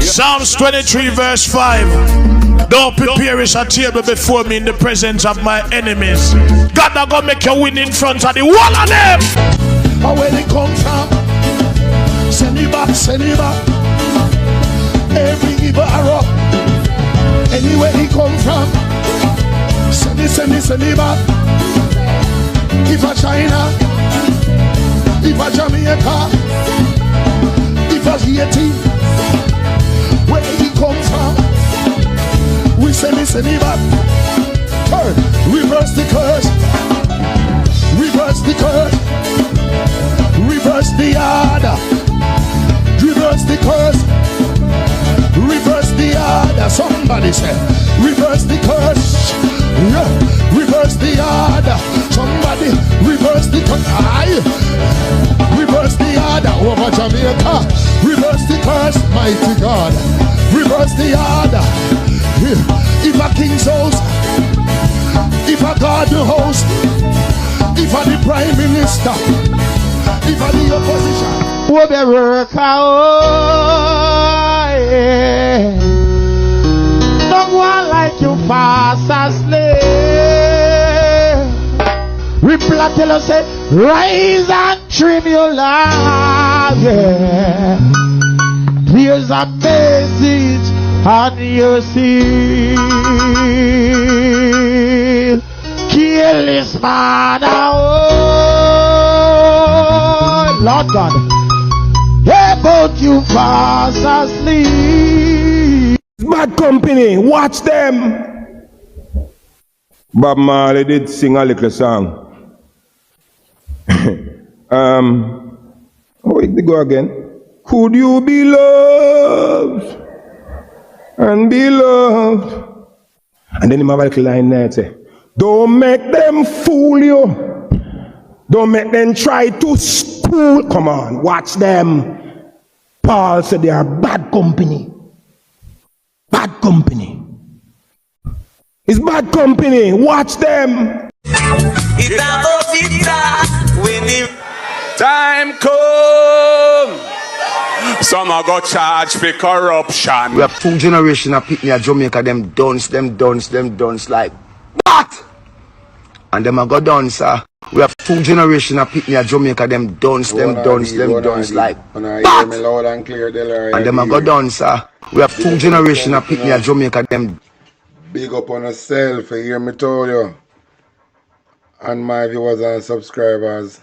Psalms 23 verse 5. Don't prepare a table before me in the presence of my enemies. God not gonna make you win in front of the wall of them. But where they come from, send it back, send it back. Every evil arrow, anywhere he come from, send it, send it, send it back. If a China, if a Jamaica, if a Haiti, where he come from, we send it back. Turn, reverse the curse, reverse the curse, reverse the order, reverse the curse, reverse the order. Somebody say, reverse the curse, yeah. Reverse the order. Somebody reverse the curse. Reverse the order over Jamaica. Reverse the curse, mighty God. Reverse the order. If a king's house, if a garden host, if a the prime minister, if a the opposition, will be work out. No one like you fast asleep. We plan tell us say, rise and trim your life. Yeah. Here's a message on your seal. Kill this man out. Lord God. Hey, but you fast asleep. Bad company, watch them. Bob Marley did sing a little song. How did they go again? Could you be loved and be loved? And then he have a little line there say, don't make them fool you. Don't make them try to school. Come on, watch them. Paul said they are bad company. Bad company. It's bad company. Watch them. Time come. Some are got charged for corruption. We have 2 generations of people in Jamaica, them dons like that. And them are got done, sir. We have 2 generations of people in Jamaica, them dons like that. And them are got done, sir. We have 2 generations of people in Jamaica, them. Big up on yourself, you hear me tell you. And my viewers and subscribers.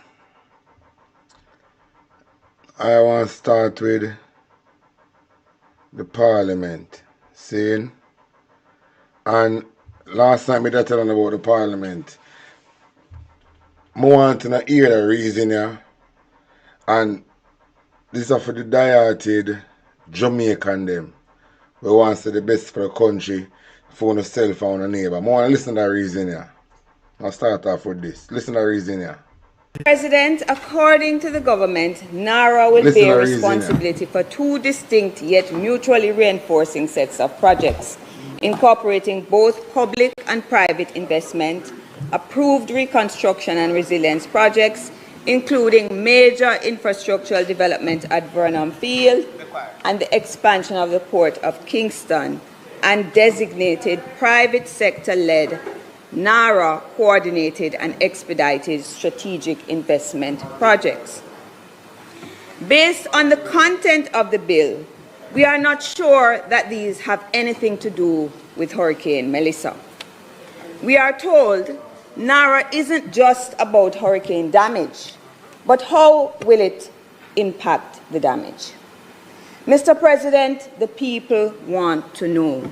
I want to start with the parliament. See? And last night I tell them about the parliament. I want to hear the reason here. And this is for the diehearted Jamaican them. We want to say the best for the country, for yourself and your neighbor. I want to listen to the reason here. I'll start off with this. Listen to the reason here. President, according to the government, NARA will bear responsibility for 2 distinct yet mutually reinforcing sets of projects, incorporating both public and private investment, approved reconstruction and resilience projects, including major infrastructural development at Burnham Field and the expansion of the Port of Kingston, and designated private sector-led NARA coordinated and expedited strategic investment projects. Based on the content of the bill, we are not sure that these have anything to do with Hurricane Melissa. We are told NARA isn't just about hurricane damage, but how will it impact the damage? Mr. President, the people want to know.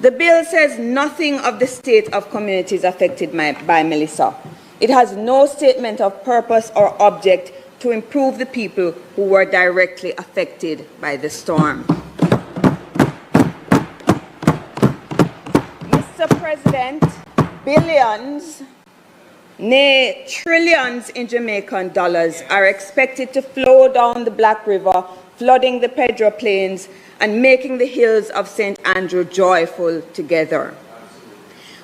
The bill says nothing of the state of communities affected by Melissa. It has no statement of purpose or object to improve the people who were directly affected by the storm. Mr. President, billions, nay, trillions in Jamaican dollars are expected to flow down the Black River, flooding the Pedro Plains and making the hills of St. Andrew joyful together.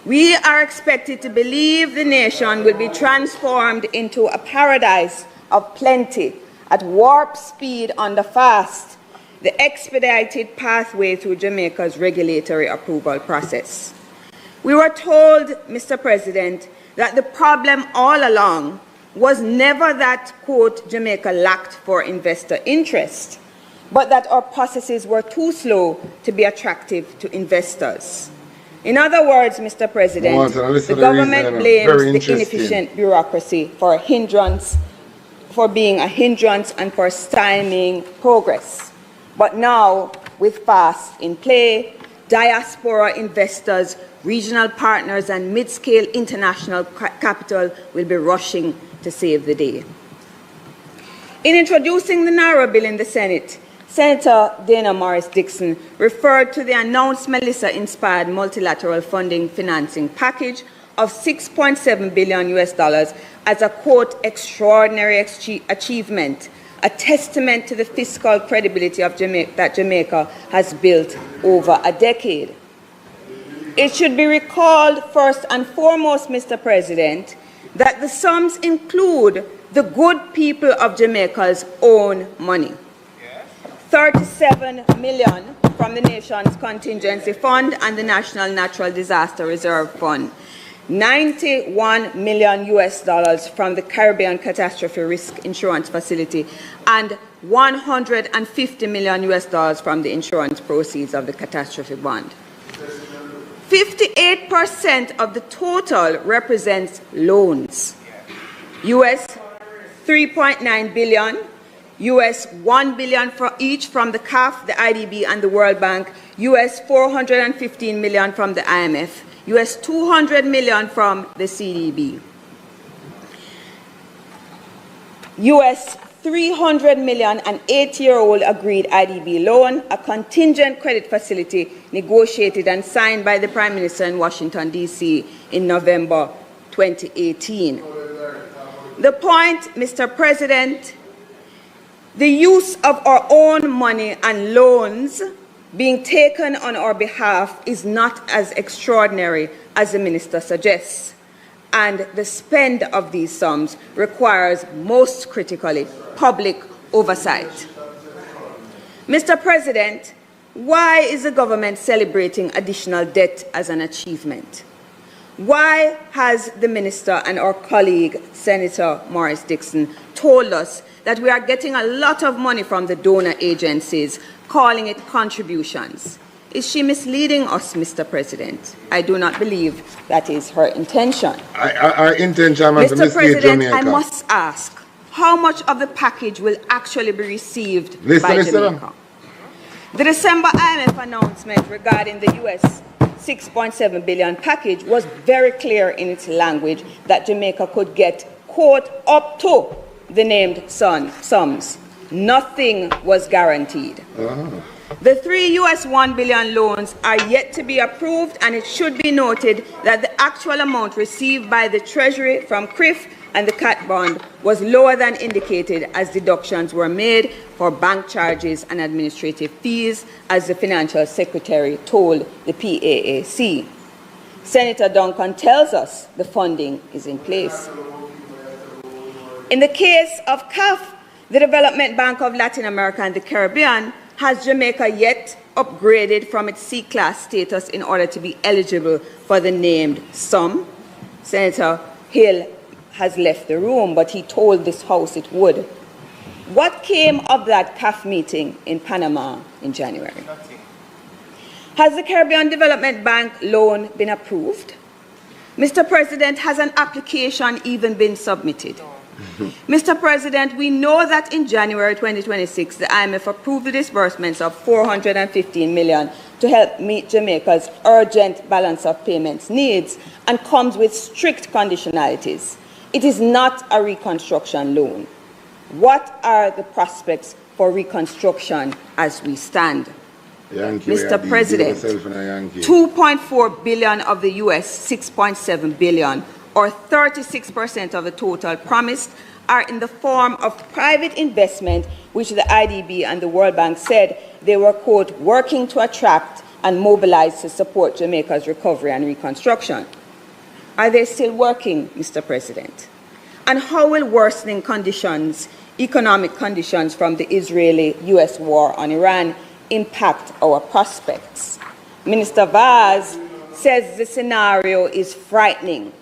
We are expected to believe the nation will be transformed into a paradise of plenty at warp speed on the fast, the expedited pathway through Jamaica's regulatory approval process. We were told, Mr. President, that the problem all along was never that, quote, Jamaica lacked for investor interest, but that our processes were too slow to be attractive to investors. In other words, Mr. President, the government blames the inefficient bureaucracy for being a hindrance and for stymieing progress. But now, with FAST in play, diaspora investors, regional partners, and mid-scale international capital will be rushing to save the day. In introducing the NARA bill in the Senate, Senator Dana Morris Dixon referred to the announced Melissa-inspired multilateral funding financing package of $6.7 billion as a, quote, extraordinary achievement, a testament to the fiscal credibility of that Jamaica has built over a decade. It should be recalled first and foremost, Mr. President, that the sums include the good people of Jamaica's own money. 37 million from the nation's contingency fund and the National Natural Disaster Reserve Fund, $91 million from the Caribbean Catastrophe Risk Insurance Facility, and $150 million from the insurance proceeds of the catastrophe bond. 58% of the total represents loans. US 3.9 billion, US 1 billion for each from the CAF, the IDB, and the World Bank, US 415 million from the IMF, US 200 million from the CDB, US 300 million an 8-year-old agreed IDB loan, a contingent credit facility negotiated and signed by the Prime Minister in Washington, D.C. in November 2018. The point, Mr. President, the use of our own money and loans being taken on our behalf is not as extraordinary as the Minister suggests, and the spend of these sums requires, most critically, public oversight. Mr. President, why is the government celebrating additional debt as an achievement? Why has the Minister and our colleague, Senator Morris Dixon, told us that we are getting a lot of money from the donor agencies, calling it contributions? Is she misleading us, Mr. President? I do not believe that is her intention. Our intention is to Mr. President, Jamaica. I must ask, how much of the package will actually be received by Jamaica? The December IMF announcement regarding the US $6.7 billion package was very clear in its language that Jamaica could get, quote, up to the named sums. Nothing was guaranteed. The 3 US $1 billion loans are yet to be approved, and it should be noted that the actual amount received by the Treasury from CRIF and the CAT bond was lower than indicated, as deductions were made for bank charges and administrative fees, as the Financial Secretary told the PAAC. Senator Duncan tells us the funding is in place. In the case of CAF, the Development Bank of Latin America and the Caribbean, has Jamaica yet upgraded from its C-class status in order to be eligible for the named sum? Senator Hill has left the room, but he told this House it would. What came of that CAF meeting in Panama in January? Has the Caribbean Development Bank loan been approved? Mr. President, has an application even been submitted? Mr. President, we know that in January 2026, the IMF approved the disbursements of $415 million to help meet Jamaica's urgent balance of payments needs, and comes with strict conditionalities. It is not a reconstruction loan. What are the prospects for reconstruction as we stand? Mr. President, 2.4 billion of the US 6.7 billion, or 36% of the total promised, are in the form of private investment, which the IDB and the World Bank said they were, quote, working to attract and mobilize to support Jamaica's recovery and reconstruction. Are they still working, Mr. President? And how will worsening conditions economic conditions from the Israeli-US war on Iran impact our prospects. Minister Vaz says the scenario is frightening.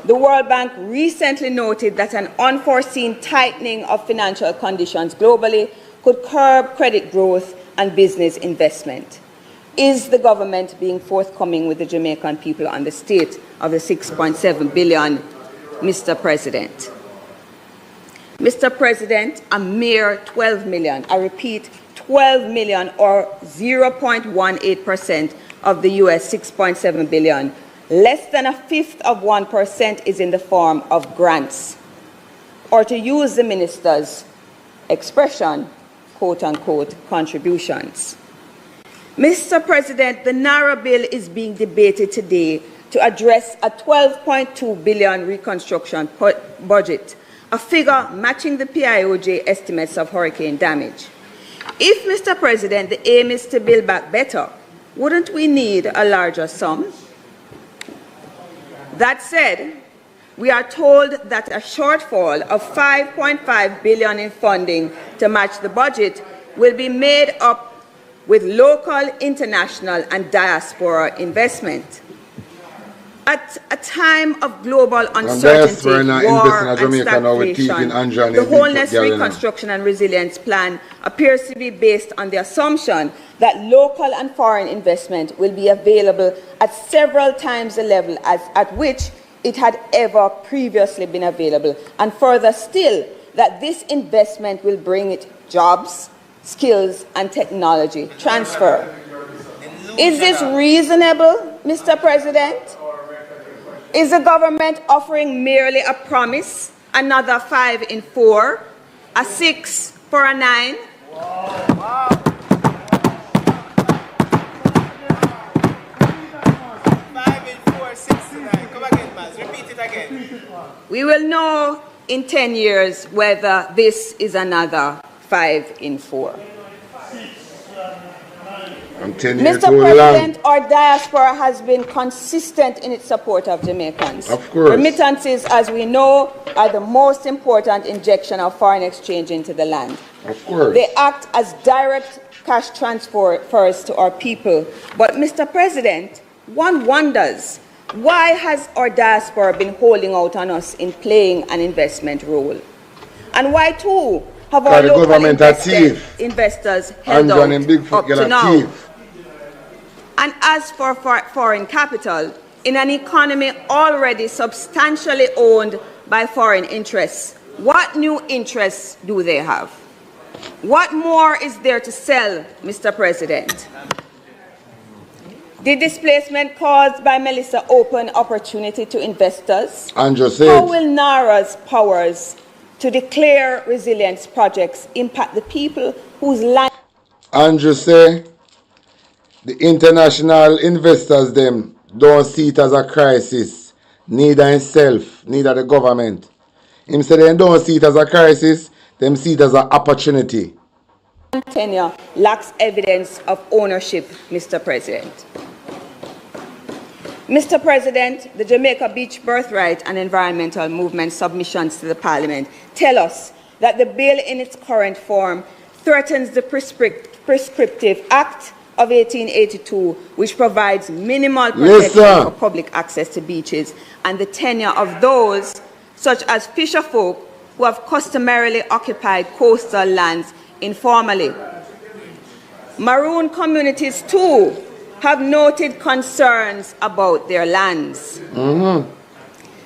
The World Bank recently noted that an unforeseen tightening of financial conditions globally could curb credit growth and business investment. Is the government being forthcoming with the Jamaican people on the state of the 6.7 billion, Mr. President? Mr. President, a mere 12 million, I repeat, 12 million or 0.18% of the US 6.7 billion, less than a fifth of 1% is in the form of grants, or to use the minister's expression, quote unquote, contributions. Mr. President, the NARA bill is being debated today to address a 12.2 billion reconstruction budget, a figure matching the PIOJ estimates of hurricane damage. If, Mr. President, the aim is to build back better, wouldn't we need a larger sum? That said, we are told that a shortfall of 5.5 billion in funding to match the budget will be made up with local, international, and diaspora investment. At a time of global uncertainty, war, and stagnation, the Wholeness, Reconstruction and Resilience Plan appears to be based on the assumption that local and foreign investment will be available at several times the level at which it had ever previously been available, and further still, that this investment will bring it jobs, skills, and technology transfer. Is this reasonable, Mr. President? Is the government offering merely a promise, another 5 in 4, a 6 for a 9? Wow. 5 in 4, 6 to 9. Come again, Maz. Repeat it again. We will know in 10 years whether this is another 5 in 4. Mr. President, our diaspora has been consistent in its support of Jamaicans. Of course. Remittances, as we know, are the most important injection of foreign exchange into the land. Of course. They act as direct cash transfers to our people. But, Mr. President, one wonders, why has our diaspora been holding out on us in playing an investment role? And why, too, have our local investors held out up to now? And as for foreign capital, in an economy already substantially owned by foreign interests, what new interests do they have? What more is there to sell, Mr. President? Did displacement caused by Melissa open opportunity to investors? How will NARA's powers to declare resilience projects impact the people whose land? Andrew say, the international investors them don't see it as a crisis, neither himself, neither the government. Him say they don't see it as a crisis, them see it as an opportunity. Tenure lacks evidence of ownership, Mr. President. Mr. President, the Jamaica Beach Birthright and Environmental Movement submissions to the Parliament tell us that the bill in its current form threatens the Prescriptive Act of 1882, which provides minimal protection for public access to beaches and the tenure of those, such as fisherfolk, who have customarily occupied coastal lands informally. Maroon communities, too, have noted concerns about their lands.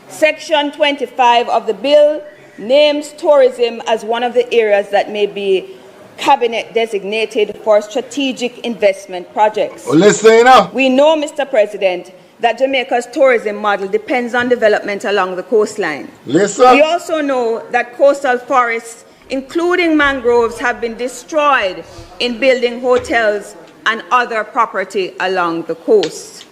Section 25 of the bill names tourism as one of the areas that may be cabinet designated for strategic investment projects. We know, Mr. President, that Jamaica's tourism model depends on development along the coastline. We also know that coastal forests, including mangroves, have been destroyed in building hotels and other property along the coast.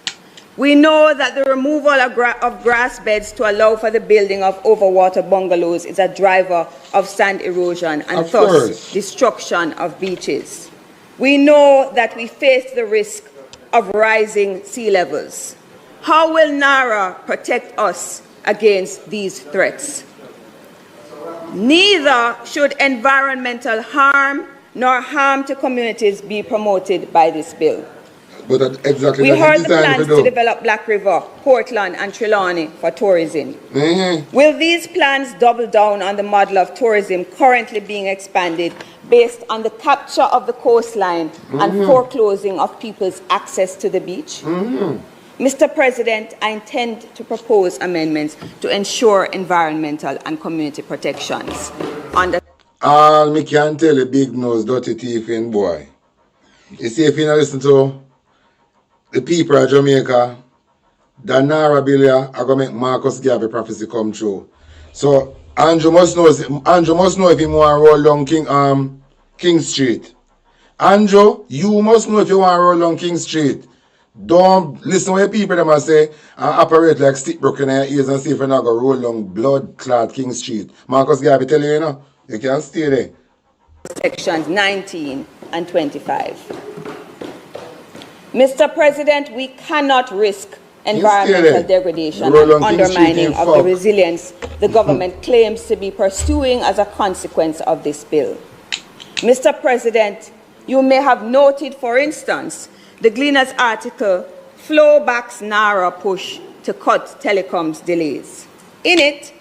We know that the removal of grass beds to allow for the building of overwater bungalows is a driver of sand erosion and thus destruction of beaches. We know that we face the risk of rising sea levels. How will NARA protect us against these threats? Neither should environmental harm nor harm to communities be promoted by this bill. But that's exactly we what heard it's the designed plans to to do. develop Black River, Portland, and Trelawney for tourism. Mm-hmm. Will these plans double down on the model of tourism currently being expanded based on the capture of the coastline and foreclosing of people's access to the beach? Mr. President, I intend to propose amendments to ensure environmental and community protections. All me can tell you, big nose, dirty teeth in boy. You see, if you don't listen to the people of Jamaica, the Naira Billia are going to make Marcus Garvey prophecy come true. So Andrew must know if he want to roll down King Street. Andrew, you must know if you want to roll down King Street. Don't listen to what people them are say and operate like stick broken in your ears and see if you're not going to roll down blood clot King Street. Marcus Garvey tell you, you know, you can't stay there. Sections 19 and 25. Mr. President, we cannot risk environmental degradation and undermining of the resilience the government claims to be pursuing as a consequence of this bill. Mr. President, you may have noted, for instance, the Gleaner's article, Flow Backs Naira Push to Cut Telecoms Delays. In it,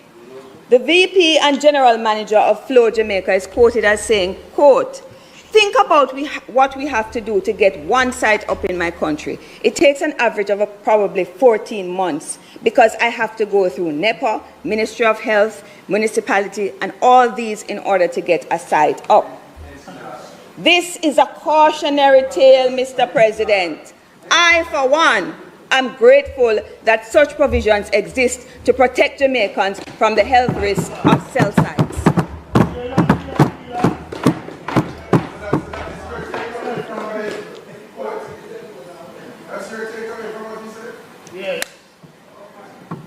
the VP and General Manager of Flow Jamaica is quoted as saying, quote, "Think about what we have to do to get one site up in my country. It takes an average of probably 14 months because I have to go through NEPA, Ministry of Health, municipality, and all these in order to get a site up." This is a cautionary tale, Mr. President. I, for one, am grateful that such provisions exist to protect Jamaicans from the health risk of cell sites.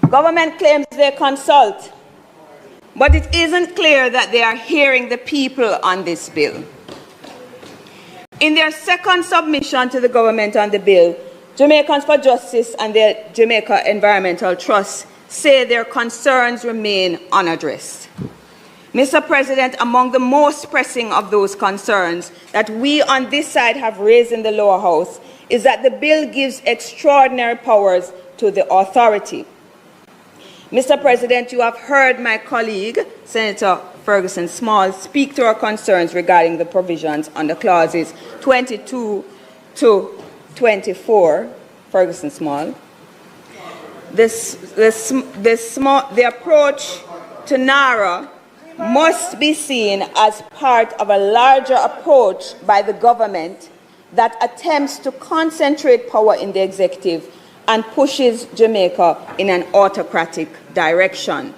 Government claims they consult, but it isn't clear that they are hearing the people on this bill. In their second submission to the government on the bill, Jamaicans for Justice and the Jamaica Environmental Trust say their concerns remain unaddressed. Mr. President, among the most pressing of those concerns that we on this side have raised in the lower house is that the bill gives extraordinary powers to the authority. Mr. President, you have heard my colleague, Senator Ferguson Small, speak to our concerns regarding the provisions under clauses 22 to 24, Ferguson Small. The approach to NARA must be seen as part of a larger approach by the government that attempts to concentrate power in the executive and pushes Jamaica in an autocratic direction.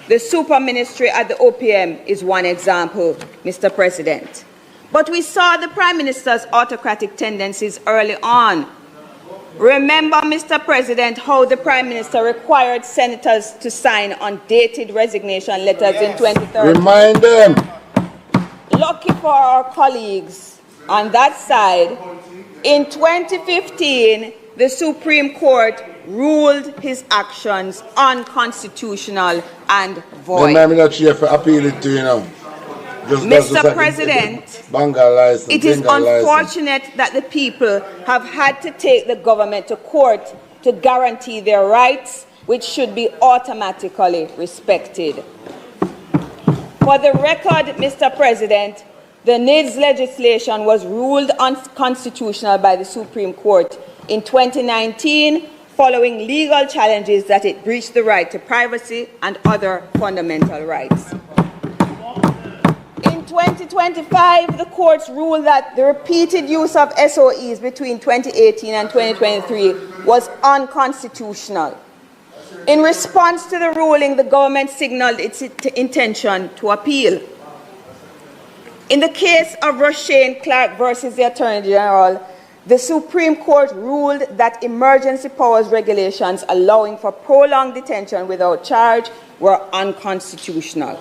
The super ministry at the OPM is one example, Mr. President. But we saw the Prime Minister's autocratic tendencies early on. Remember, Mr. President, how the Prime Minister required senators to sign undated resignation letters in 2013. Remind them. Lucky for our colleagues on that side, in 2015, the Supreme Court ruled his actions unconstitutional and void. Mr. President, it is unfortunate that the people have had to take the government to court to guarantee their rights, which should be automatically respected. For the record, Mr. President, the NIDS legislation was ruled unconstitutional by the Supreme Court in 2019, following legal challenges that it breached the right to privacy and other fundamental rights. In 2025, the courts ruled that the repeated use of SOEs between 2018 and 2023 was unconstitutional. In response to the ruling, the government signaled its intention to appeal. In the case of Roshane Clark versus the Attorney General, the Supreme Court ruled that emergency powers regulations allowing for prolonged detention without charge were unconstitutional.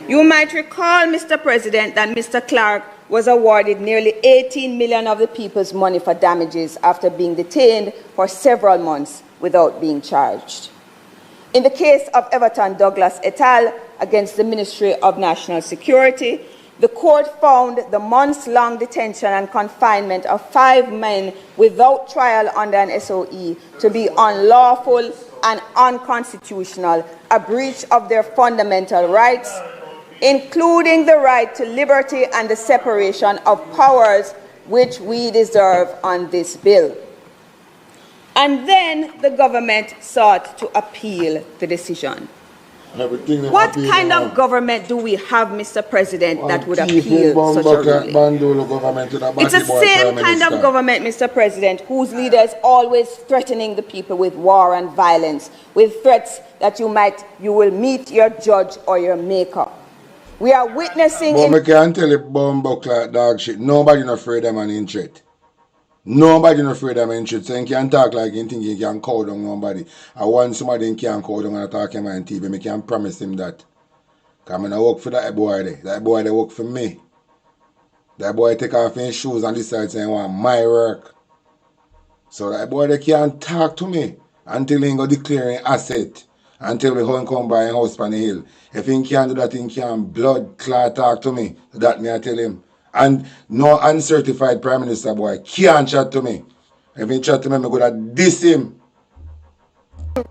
You might recall, Mr. President, that Mr. Clark was awarded nearly 18 million of the people's money for damages after being detained for several months without being charged. In the case of Everton Douglas et al. Against the Ministry of National Security, the court found the months-long detention and confinement of 5 men without trial under an SOE to be unlawful and unconstitutional, a breach of their fundamental rights, including the right to liberty and the separation of powers, which we deserve on this bill. And then the government sought to appeal the decision. What kind of government do we have, Mr. President, that would appeal such a ruling? It's the same kind of government, Mr. President, whose leaders always threatening the people with war and violence, with threats that you will meet your judge or your maker. We are witnessing... But I can't tell you bumbuckler dog shit. Nobody not afraid of man in threat. Nobody not afraid of man in threat. So you can talk like you think you can cow down nobody. I want somebody can cow down and talk him on TV. I can promise him that. Because I don't work for that boy there. That boy they work for me. That boy take off his shoes and decide saying want my work. So that boy they can't talk to me until he go declare an asset. Until we go come by a house on the hill. If he can't do that, he can blood clot talk to me. That me I tell him. And no uncertified Prime Minister boy can't chat to me. If he chat to me, I'm going to diss him.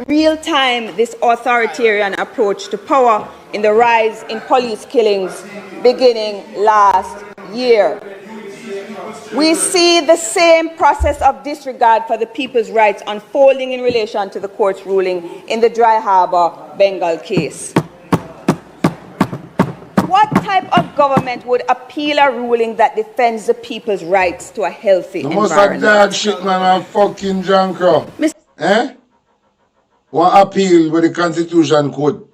Real time, this authoritarian approach to power in the rise in police killings beginning last year. We see the same process of disregard for the people's rights unfolding in relation to the court's ruling in the Dry Harbor Bengal case. What type of government would appeal a ruling that defends the people's rights to a healthy environment? Most of that shit, man, I'm fucking drunk, bro. Eh? One appeal with the Constitution Court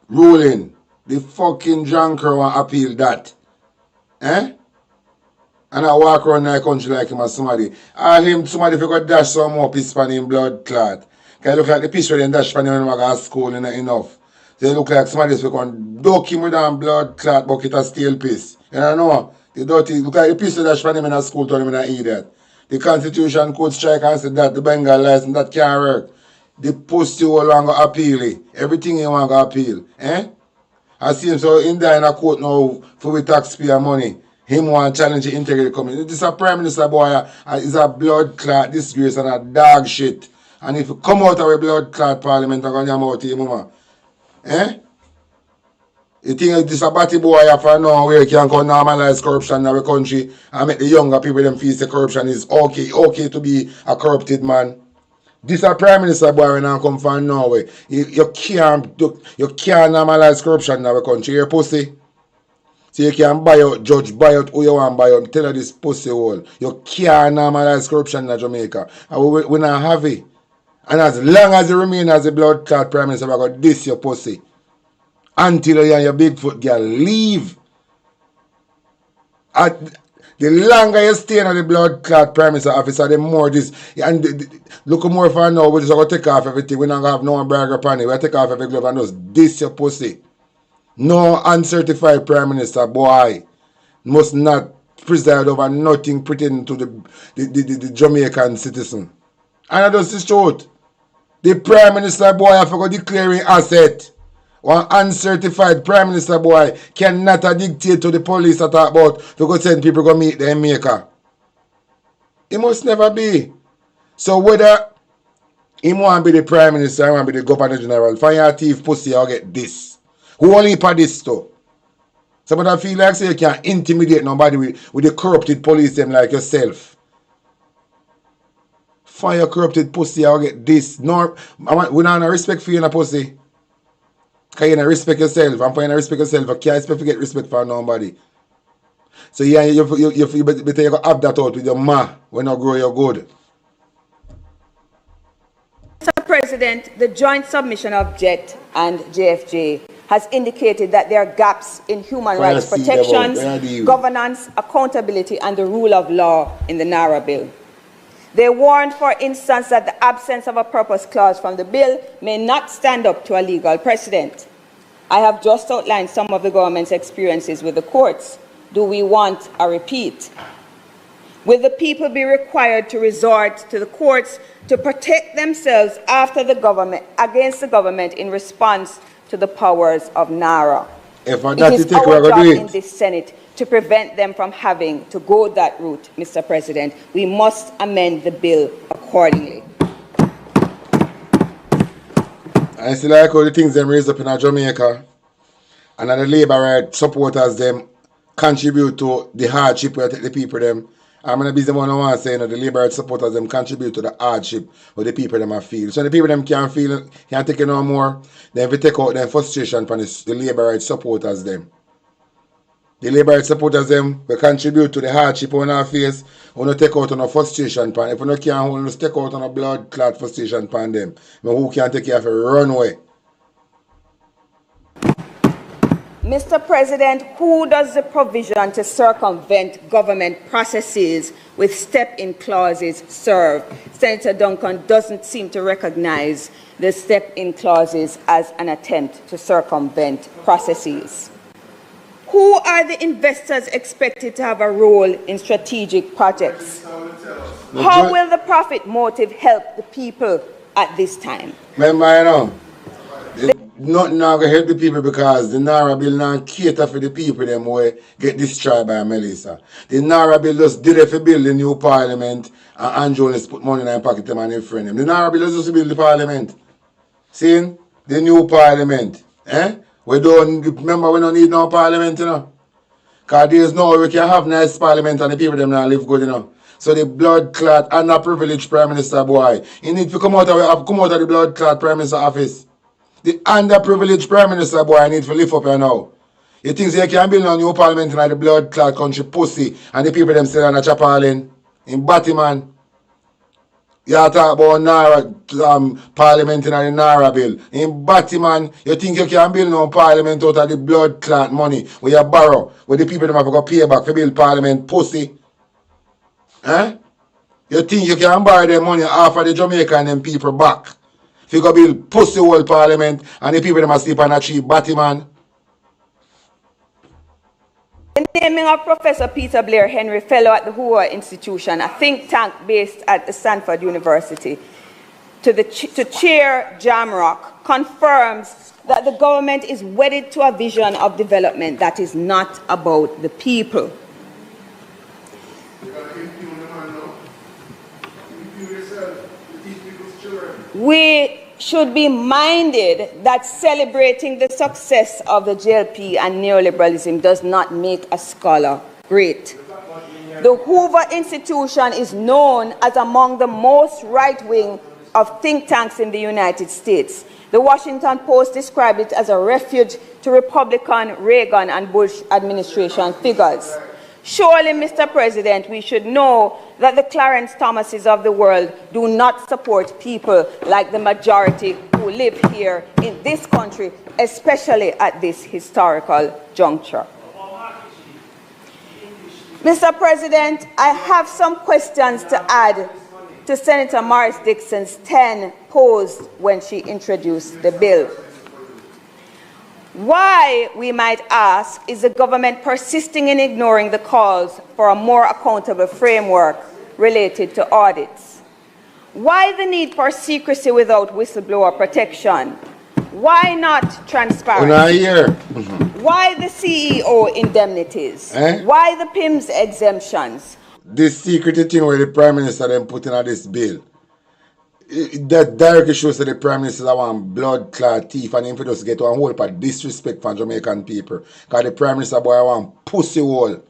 ruling. The fucking drunker want appeal that. Eh? And I walk around the country like him as somebody. All him, somebody if you got dash some more piss pan in blood clot. Can you look like the piss where they dash pan when I go to school and enough. They look like somebody if you can duck him with a blood clot bucket of steel piss. You know? The dirty, look like the piss where dash pan him in a school told him in an idiot. The Constitution Court strike and said that the Bengal license that can't work. The pussy will longer appeal it. Everything you want to appeal. Eh? I see him so in there in a court now for the taxpayer money. Him want to challenge the integrity committee. This is a Prime Minister boy, is a blood clot disgrace and a dog shit. And if you come out of a blood clot parliament, I'm going to out to you, mama. Eh? You think this is a batty boy for now where you can go normalize corruption in our country and make the younger people them feel the corruption is okay to be a corrupted man. This is a Prime Minister boy when I come from Norway. You can't normalize corruption in our country. You're pussy. So you can buy out judge, buy out who you want buy out. Tell her this pussy hole. You can't normalize corruption in Jamaica. And we not have it. And as long as you remain as a blood clot Prime Minister, we're going to diss your pussy. Until you and your Bigfoot girl leave. The longer you stay in the blood clot Prime Minister officer, the more this. And look more for now, we're just going to take off everything. We're not going to have no bragger upon it. We'll take off every glove and just diss your pussy. No uncertified Prime Minister, boy, must not preside over nothing pretending to the Jamaican citizen. And that's the truth. The Prime Minister, boy, I forgot declaring asset. One uncertified Prime Minister, boy, cannot dictate to the police to talk about to go send people to go meet the maker. It must never be. So whether he want to be the Prime Minister or want to be the Governor General, find your thief pussy or get this. Who only for this stuff? Somebody feel like say you can't intimidate nobody with the corrupted police them like yourself. Find your corrupted pussy or get this. No, we don't have respect for you in a pussy. Because you don't respect yourself. And for you don't respect yourself, you can't expect to get respect for nobody. So yeah, you better you have that out with your ma when you grow your good. Mr. President, the joint submission of JET and JFJ has indicated that there are gaps in human rights protections, governance, accountability, and the rule of law in the NARA bill. They warned, for instance, that the absence of a purpose clause from the bill may not stand up to a legal precedent. I have just outlined some of the government's experiences with the courts. Do we want a repeat? Will the people be required to resort to the courts to protect themselves against the government in response to the powers of NARA? If It that is take our job do in it. this Senate to prevent them from having to go that route, Mr. President. We must amend the bill accordingly. I see like all the things them raised up in Jamaica, and the labor right supporters them contribute to the hardship where the people them. I'm gonna be the one who wants to say, the labor right supporters them contribute to the hardship where the people them are feel. So the people them can't feel it, can't take it no more. Then if we take out their frustration from the labor right supporters them. The labor right supporters them will contribute to the hardship on our face. We don't take out on a frustration pan. If we don't can't hold, take out on a blood clot frustration pan them. But who can take care of a runway? Mr. President, who does the provision to circumvent government processes with step-in clauses serve? Senator Duncan doesn't seem to recognize the step-in clauses as an attempt to circumvent processes. Who are the investors expected to have a role in strategic projects? How will the profit motive help the people at this time? Remember, you know, nothing now going to help the people because the NARA bill now cater for the people them who get destroyed by Melissa. The NARA bill just did it for build the new parliament and Andrew just put money in their pocket them and their friend them. The NARA bill just to build the parliament. See? The new parliament. We don't, remember we don't need no parliament, you know. Because there's no way we can have nice parliament and the people them now live good, you know. So the blood clot underprivileged Prime Minister boy, he need to come out of the blood clot Prime Minister office. The underprivileged Prime Minister boy need to lift up here now. You think they can build a new parliament in the blood clot country pussy and the people them still on a chapalin in Batman. You talk about NARA parliament in the NARA bill. In Batman, you think you can build no parliament out of the blood clot money where you borrow, where the people them have to go pay back for build parliament pussy? You think you can borrow the money off of the Jamaica and them people back? If you go build pussy whole parliament and the people them are sleep on a cheap Batman? The naming of Professor Peter Blair Henry Fellow at the Hoover Institution, a think tank based at Stanford University, to chair Jamrock confirms that the government is wedded to a vision of development that is not about the people. We should be minded that celebrating the success of the JLP and neoliberalism does not make a scholar great. The Hoover Institution is known as among the most right-wing of think tanks in the United States. The Washington Post described it as a refuge to Republican, Reagan, and Bush administration figures. Surely, Mr. President, we should know that the Clarence Thomases of the world do not support people like the majority who live here in this country, especially at this historical juncture. Mr. President, I have some questions to add to Senator Morris Dixon's 10 posed when she introduced the bill. Why, we might ask, is the government persisting in ignoring the calls for a more accountable framework related to audits? Why the need for secrecy without whistleblower protection? Why not transparency? Why the CEO indemnities? Why the PIMS exemptions? This secret thing where the Prime Minister then put in this bill, that directly shows that the Prime Minister want blood clot thief and him for just get one whole part disrespect for Jamaican people. Because the Prime Minister boy want pussy hole.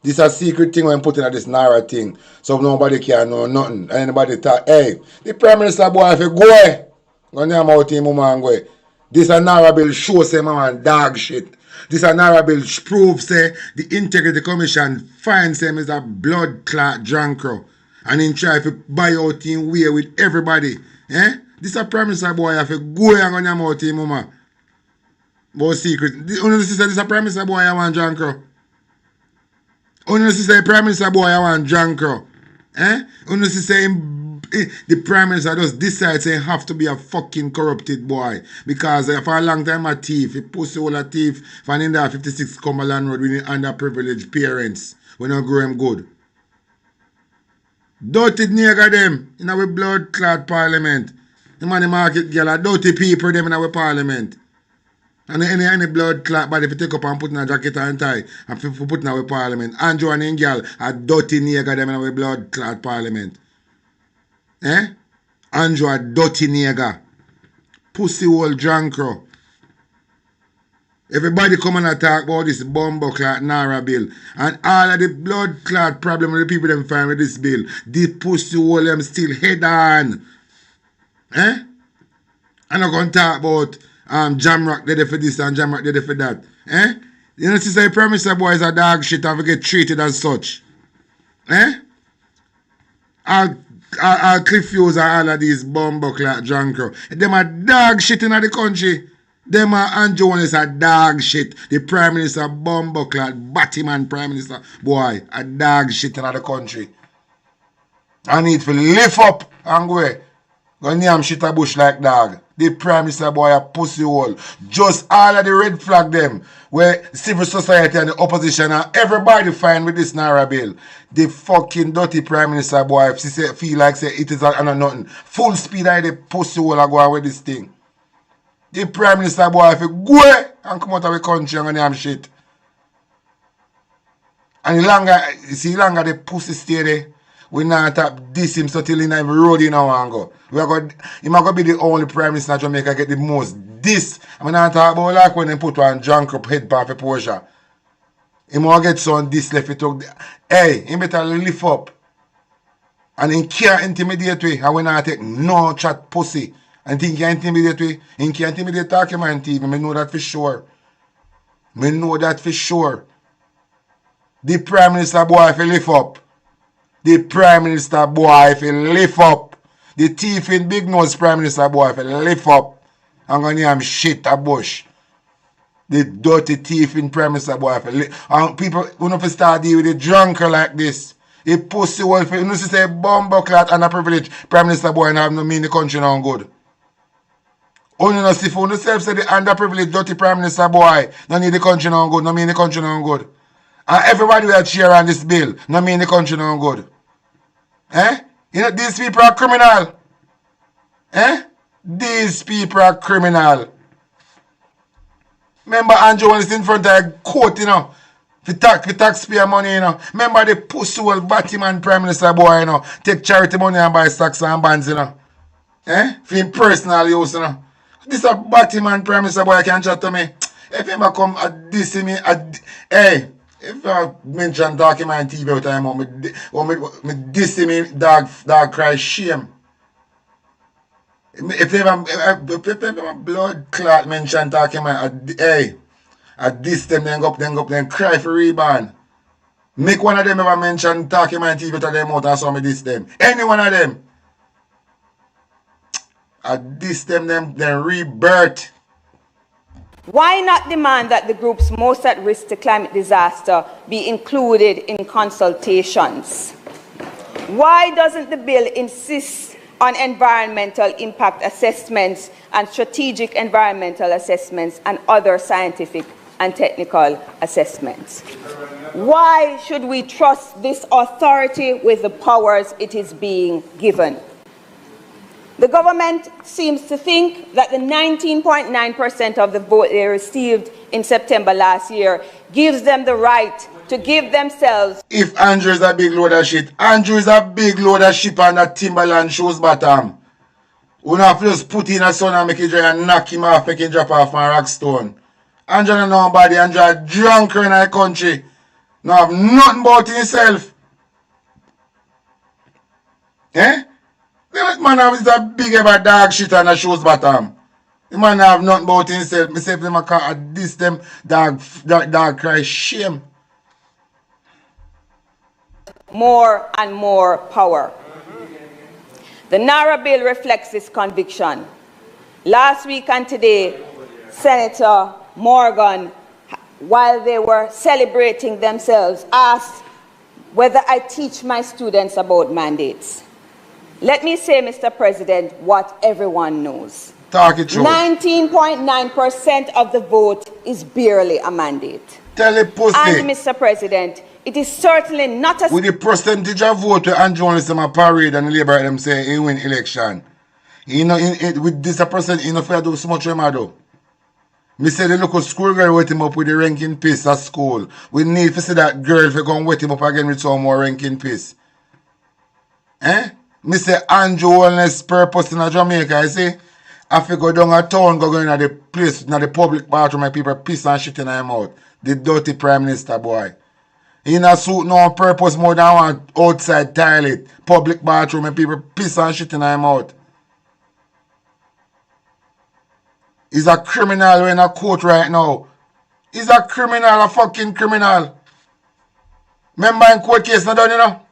This is a secret thing when put in this NARA thing. So nobody can know nothing. And anybody talk, hey, the Prime Minister boy if you go, go name out him and go. This a NARA bill shows him man dog shit. This a NARA bill proves say the Integrity Commission finds him as a blood clot drunkard. And in try to buy out him way with everybody. This a Prime Minister boy have to go and go name out him mama. But secret. This a Prime Minister boy I want drunkard. Only say Prime Minister boy I want drunkard. Only say the Prime Minister just decides he have to be a fucking corrupted boy. Because for a long time a thief, he pussy all a thief, and in that 56 Cumberland Road with underprivileged parents. We don't grow him good. Dirty nigga them in our blood clot parliament. The money market girl are dirty people them in our parliament. And any blood clot body if you take up and put in a jacket and tie and put in our parliament. Andrew and girl are dirty nigga them in our blood clot parliament. Eh? Andrew a dirty nigga. Pussy hole drunkro. Everybody come and talk about this bumbo clot Nara bill. And all of the blood clot problem with the people them find with this bill. The pussy hole them still head on. Eh? I'm not going to talk about Jamrock ready for this and Jamrock ready for that. Eh? You know, sister, you promise the boys a dog shit and we get treated as such. Eh? I'll cliff use all of these bumbo clot drunker. Them a dog shit in the country. Them are Andrew one is a dog shit. The Prime Minister bumbo clot, Batman Prime Minister. Boy, a dog shit in the country. I need to lift up and go away. Go name shit a bush like dog. The Prime Minister boy a pussy hole. Just all of the red flag them where civil society and the opposition and everybody fine with this Naira bill. The fucking dirty Prime Minister boy if she say, feel like say it is an nothing. Full speed I the pussy hole I go away with this thing. The Prime Minister boy if you go away and come out of the country and name shit. And longer the pussy stay there. We not tap this him so till he not even road in now and go. He might go be the only Prime Minister in Jamaica get the most this. I'm not talk about like when they put one drunk up head part for Porsche. He might get some this left it up. Hey, he better lift up. And he can't intimidate me. And we not take no chat pussy. And think he can't intimidate me. He can't intimidate talking man TV. I know that for sure. I know that for sure. The Prime Minister boy if he lift up. The Prime Minister boy if he lift up. The thief in big nose Prime Minister boy if he lift up. I'm gonna name shit a bush. The dirty thief in Prime Minister boy if he lift up. And people who don't start dealing with a drunker like this. A pussy wolf, you know say bumbo clot and a privilege. Prime Minister boy and have no mean the country no good. Only no see for yourself say the underprivileged dirty Prime Minister boy. No need the country no good, no mean the country no good. And everybody will cheer on this bill. No mean the country no good. Eh? You know, these people are criminal. Eh? These people are criminal. Remember Andrew when it's in front of a court, you know. For taxpayer money, you know. Remember the pussy old Batman Prime Minister boy, you know. Take charity money and buy stocks and bonds, you know. Eh? For him personal use, you know. This a Batman Prime Minister boy can chat to me. If him a come at this me, hey. If I mention talking my TV all the time, me diss me dog cry shame. If they have blood clot mention talking my hey, I diss them then go up then cry for rebound. Make one of them ever mention talking my TV to them out and so me diss them. Any one of them. I diss them then rebirth. Why not demand that the groups most at risk to climate disaster be included in consultations? Why doesn't the bill insist on environmental impact assessments and strategic environmental assessments and other scientific and technical assessments? Why should we trust this authority with the powers it is being given? The government seems to think that the 19.9% of the vote they received in September last year gives them the right to give themselves. If Andrew is a big load of shit, Andrew is a big load of shit on that Timberland shoes bottom. We don't have to just put in a son and make it dry and knock him off, make him drop off on Rockstone. Andrew don't know nobody, Andrew a drunker in our country. No have nothing about himself. Eh? The man have a big ever dog shit on the shoes bottom. The man have nothing about himself. Me say if them a call this them dog cry shame. More and more power. The Naira bill reflects this conviction. Last week and today, Senator Morgan, while they were celebrating themselves, asked whether I teach my students about mandates. Let me say, Mr. President, what everyone knows. 19.9% of the vote is barely a mandate. Tell it pussy. And, Mr. President, It is certainly not a... With the percentage of vote where Andrew only say my parade and the Labour them say he win election. You know, with this a percent, you know, if I do so much I do. Me say the local school girl wet him up with the ranking piece at school. We need to see that girl if you go and wet him up again with some more ranking piece. Eh? Me say Andrew wellness purpose in Jamaica, you see? If you go down a town, go in the place, in the public bathroom, and people piss and shit in their mouth. The dirty Prime Minister boy. He in a suit no purpose more than one outside toilet, public bathroom, and people piss and shit in their mouth. He's a criminal in a court right now. He's a criminal, a fucking criminal. Remember in court case not done, you know?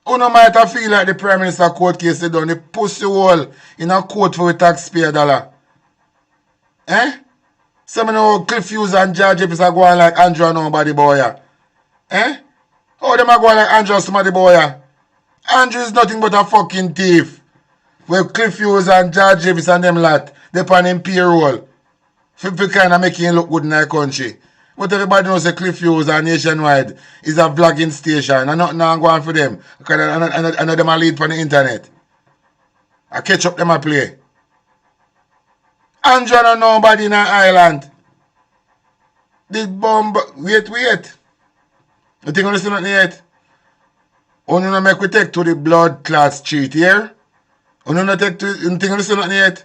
Uno might have feel like the Prime Minister court case they done. The pussy hole in a court for a taxpayer dollar. Eh? Some of know Cliff Hughes and George Jefferson are going like Andrew and nobody boy. Eh? How them are going like Andrew and somebody boy? Andrew is nothing but a fucking thief. Well, Cliff Hughes and George Jefferson and them lot, they on him payroll. For kind of making him look good in the country. But everybody knows that Cliff Hughes and Nationwide is a vlogging station. And nothing now going for them. Because I know them are lead on the internet. I catch up them a play. Andrew and nobody in the island. The bomb. Wait. You think you listen nothing yet? Only no make we take to the blood clot street here. Only no take to. You think you listen nothing yet?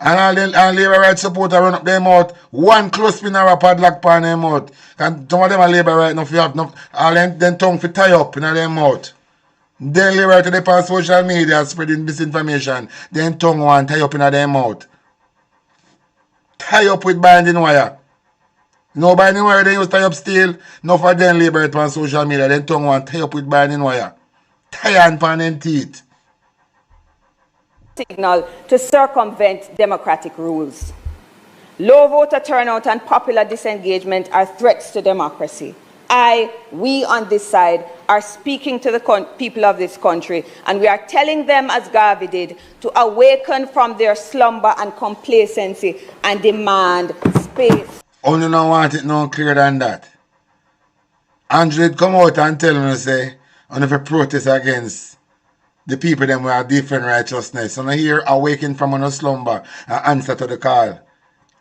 And all Labour right supporters run up their mouth. One close pin or a padlock pan their mouth. And some of them are Labour right now. If you have enough, all them tongue for tie up in their mouth. Then Labour right to the on social media spreading misinformation. Then tongue one tie up in their mouth. Tie up with binding wire. No binding wire, they use tie up steel. No for them Labour right on social media. Then tongue one tie up with binding wire. Tie on pan and teeth. Signal to circumvent democratic rules. Low voter turnout and popular disengagement are threats to democracy. We on this side are speaking to the people of this country, and we are telling them, as Garvey did, to awaken from their slumber and complacency and demand space. Only don't want it no clearer than that. Andrew did come out and tell me, say, on if a protest against the people them who are different righteousness. So now here awaken from a slumber and answer to the call.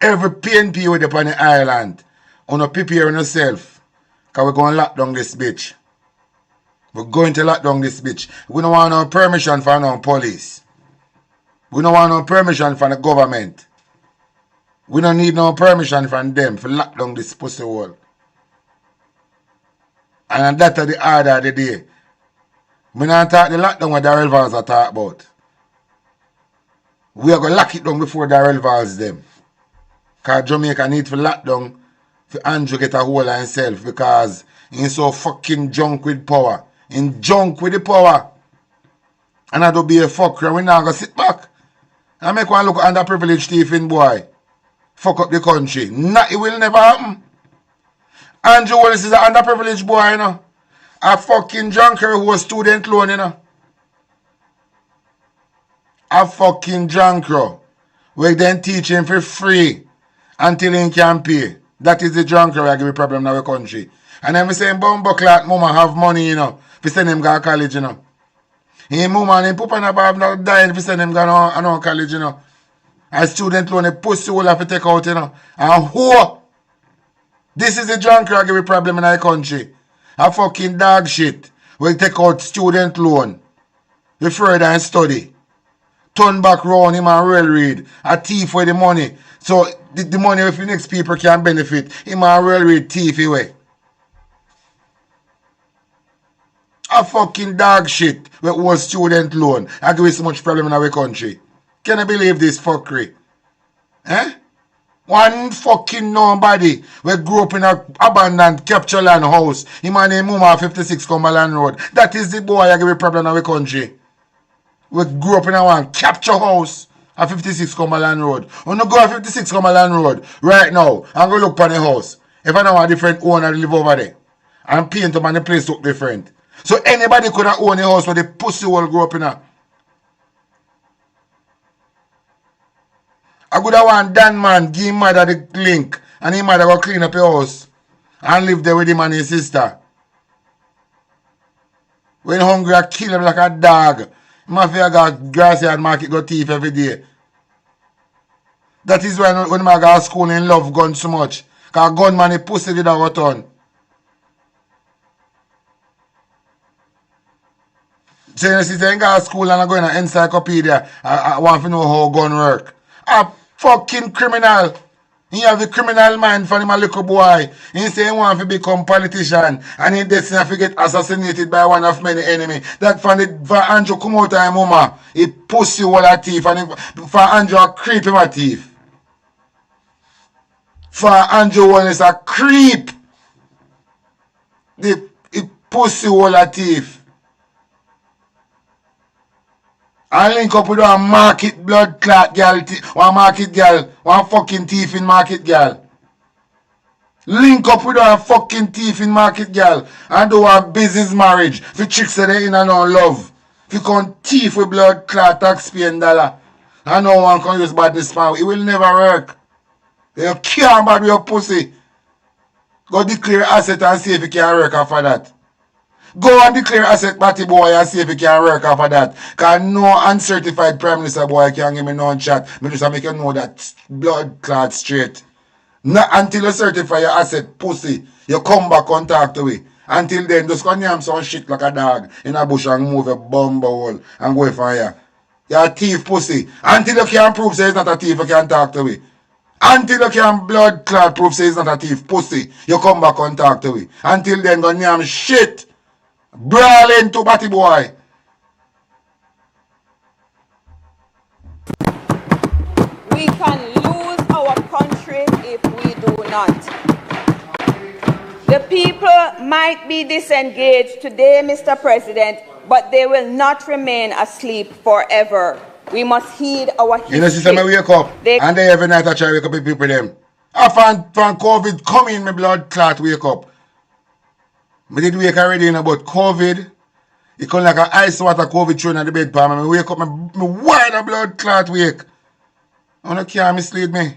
Every PNP with upon the island, on a prepare yourself. Because we're going to lock down this bitch. We're going to lock down this bitch. We don't want no permission from no police. We don't want no permission from the government. We don't need no permission from them for lock down this pussy hole. And that's the order of the day. We don't talk the lockdown what Darrell Valls are talk about. We are going to lock it down before Darrell Valls them. Because Jamaica need for lockdown for Andrew get a hold of himself because he's so fucking drunk with power. He's drunk with the power. And I don't be a fucker. We now go sit back and make one look underprivileged thief in boy. Fuck up the country. It will never happen. Andrew Wallace is an underprivileged boy, you know. A fucking junker who was student loan, you know. A fucking junker. We then teach him for free until he can pay. That is the junker who give a problem in our country. And then we say, Bumbleclat mama have money, you know. We send him go to college, you know. His mama and him papa and above not dying if send him go to college, you know. A student loan, a pussy will have to take out, you know. And who? This is the junker who give a problem in our country. A fucking dog shit. Will take out student loan. The further and study. Turn back round him and real read. A thief for the money. So the money if the next people can benefit. Him and real read thief away. A fucking dog shit with one student loan. I give you so much problem in our country. Can I believe this fuckery? Eh? One fucking nobody we grew up in a abandoned capture land house. Him and his mama 56 Cumberland Road. That is the boy I give a problem in our country. We grew up in a one capture house at 56 Cumberland Road. When you go to 56 Cumberland Road right now and go look for the house. If I know a different owner live over there. And paint up and the place look different. So anybody could have owned a house where the pussy will grow up in a. I could have one Dan man give him mother the link and him mother go clean up your house. and live there with him and his sister. When hungry, I kill him like a dog. Mafia got grassy and market go thief every day. That is when I go to school and love guns so much. Because gunman is pussy did a ton. So you see, I go to school and I go in an encyclopedia. I want to know how gun work. A fucking criminal. He have a criminal mind for him a little boy. He say he want to become politician. And he destined to get assassinated by one of many enemies. That for Andrew come out of mama. He pussy all a thief. And for Andrew a creep him a thief. For Andrew one is a creep. He pussy all a thief. And link up with one market blood clot girl, one market girl, one fucking thief in market girl. Link up with one fucking thief in market girl and do a business marriage. If you chicks say they in and on love. If you can thief with blood clot taxpaying dollar and no one can use badness power, it will never work. You can't bad with your pussy. Go declare asset and see if you can work after that. Go and declare asset batty boy and see if you can work after that. Because no uncertified prime minister boy can give me no chat. Me just make you know that blood clot straight. Not until you certify your asset pussy, you come back and talk to me. Until then, just go name some shit like a dog in a bush and move a bomb hole and go for you. You're a thief pussy. Until you can prove say it's not a thief, you can talk to me. Until you can blood clot prove say it's not a thief pussy, you come back and talk to me. Until then, go name shit. Brawling to batty boy. We can lose our country if we do not. The people might be disengaged today, Mr. President, but they will not remain asleep forever. We must heed our history. You know, sister, I wake up and they every night I try to wake up with people them. I found COVID coming, my blood clot wake up. I did wake already, you know, but COVID, it come like an ice water COVID thrown at the bed palm. I wake up, my wide a blood clot wake. I don't care, mislead me.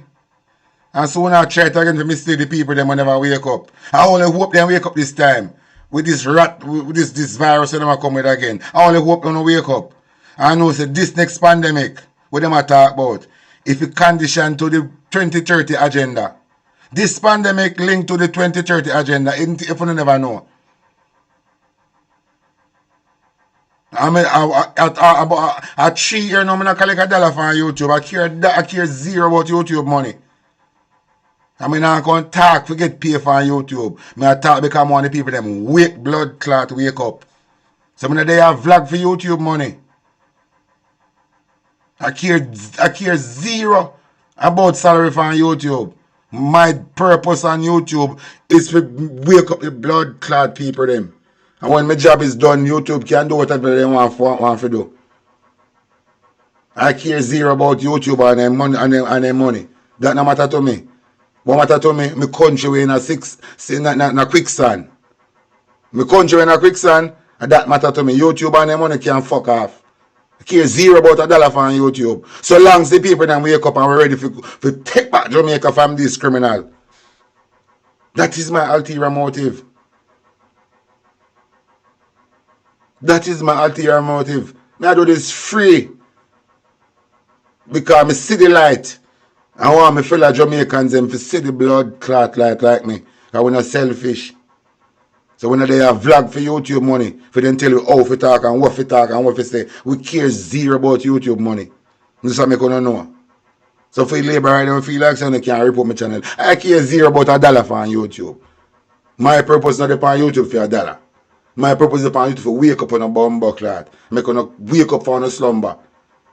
And so when I try to again to mislead the people them whenever I wake up. I only hope they wake up this time. With this rat, with this virus when they come with again. I only hope they don't wake up. I know say this next pandemic, what them I talk about, if it condition to the 2030 agenda. This pandemic linked to the 2030 agenda, if you never know. I mean, I 3 years now, I collect $1 from YouTube. I care zero about YouTube money. I mean, I can't talk, forget pay for YouTube. I talk because one of the people them wake blood clot, wake up. So they have vlog for YouTube money. I care zero about salary from YouTube. My purpose on YouTube is to wake up the blood clot people them. And when my job is done, YouTube can do whatever they want to do. I care zero about YouTube and their money and their money. That no matter to me. What matter to me, my country we in a quicksand. My country in a quicksand, and that matter to me. YouTube and their money can fuck off. I care zero about $1 from YouTube. So long as the people then wake up and we're ready to take back Jamaica from this criminal. That is my ulterior motive. That is my ulterior motive. I do this free. Because I see the light. I want my fellow Jamaicans them to see the blood clot light like me. Because we're not selfish. So when they have vlog for YouTube money, for them tell you how to talk and what to talk and what to say, we care zero about YouTube money. This is what I don't know. So for labor, I don't feel like saying they can't report my channel. I care zero about $1 for YouTube. My purpose is not upon YouTube for $1. My purpose is upon YouTube to wake up on a bomb clot. I'm going to wake up from a slumber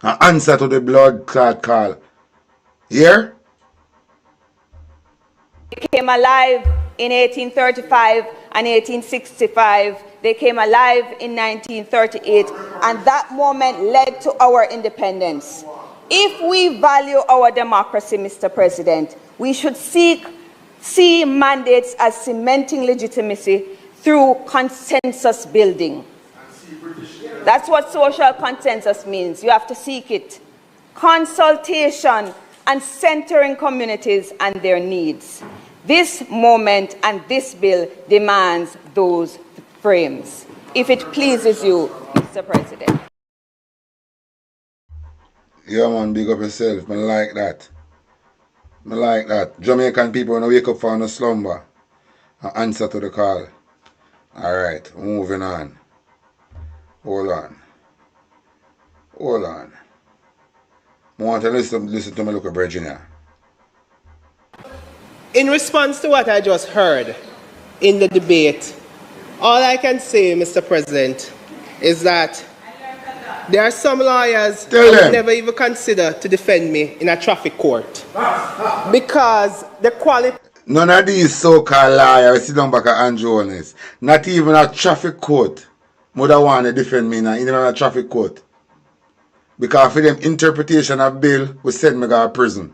and answer to the blood clot call. Here? They came alive in 1835 and 1865. They came alive in 1938. And that moment led to our independence. If we value our democracy, Mr. President, we should see mandates as cementing legitimacy through consensus building. That's what social consensus means. You have to seek it. Consultation and centering communities and their needs. This moment and this bill demands those frames. If it pleases you, Mr. President. Yeah, man, big up yourself. I like that. I like that. Jamaican people want to wake up from the slumber and answer to the call. All right, moving on. Hold on. I want to listen to my local Virginia. In response to what I just heard in the debate, all I can say, Mr. President, is that there are some lawyers who would never even consider to defend me in a traffic court. Because the quality... None of these so-called liars sit down back at Andrew Honest. Not even a traffic court would want to defend me in a traffic court. Because for them interpretation of bill will send me to prison.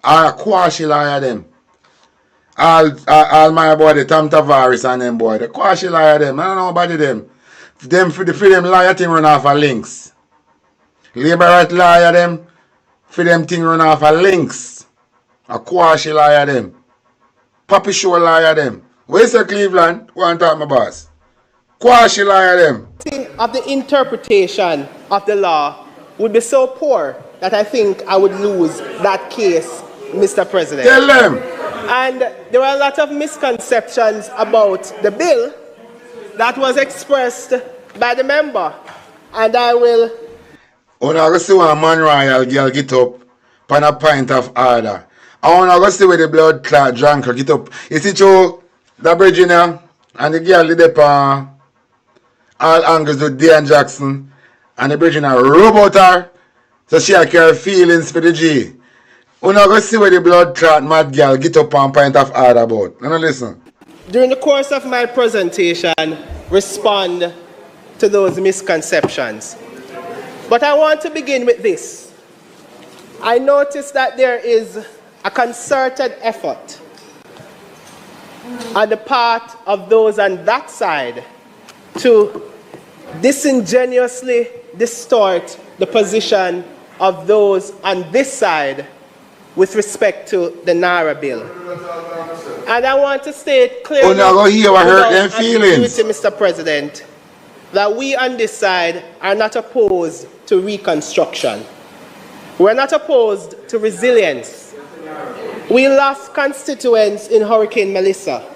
Or a quashi liar them. All my boy, the Tom Tavares and them boy, the quashi liar them. I don't know about them. For them liar thing run off of links. Labor right liar them. For them thing run off of links. A quashi liar them. Papi show liar them. Where's the Cleveland? Go and talk my boss. Quashi liar them. Of the interpretation of the law would be so poor that I think I would lose that case, Mr. President. Tell them. And there were a lot of misconceptions about the bill that was expressed by the member. And I will... When I go see one man royal girl get up on a pint of order. I want to go see where the blood clot drunk get up. You see Joe, the Virginia, and the girl did up all angles with Dan Jackson, and the Virginia rub out her, so she carry feelings for the G. When I go see where the blood clot mad girl get up on pint of order about. Now listen. During the course of my presentation, respond to those misconceptions. But I want to begin with this. I noticed that there is a concerted effort on the part of those on that side to disingenuously distort the position of those on this side with respect to the Naira bill. And I want to state clearly, without ambiguity, Mr. President, that we on this side are not opposed to reconstruction. We're not opposed to resilience. We lost constituents in Hurricane Melissa.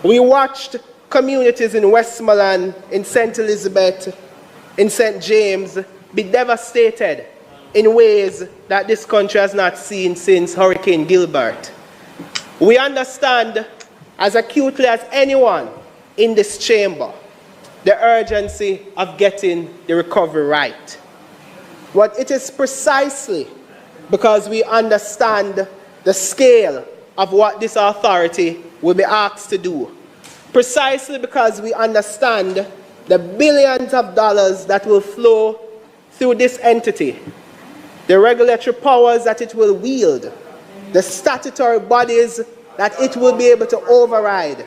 We watched communities in Westmoreland, in St. Elizabeth, in St. James be devastated in ways that this country has not seen since Hurricane Gilbert. We understand as acutely as anyone in this chamber the urgency of getting the recovery right. But it is precisely because we understand the scale of what this authority will be asked to do. Precisely because we understand the billions of dollars that will flow through this entity, the regulatory powers that it will wield, the statutory bodies that it will be able to override,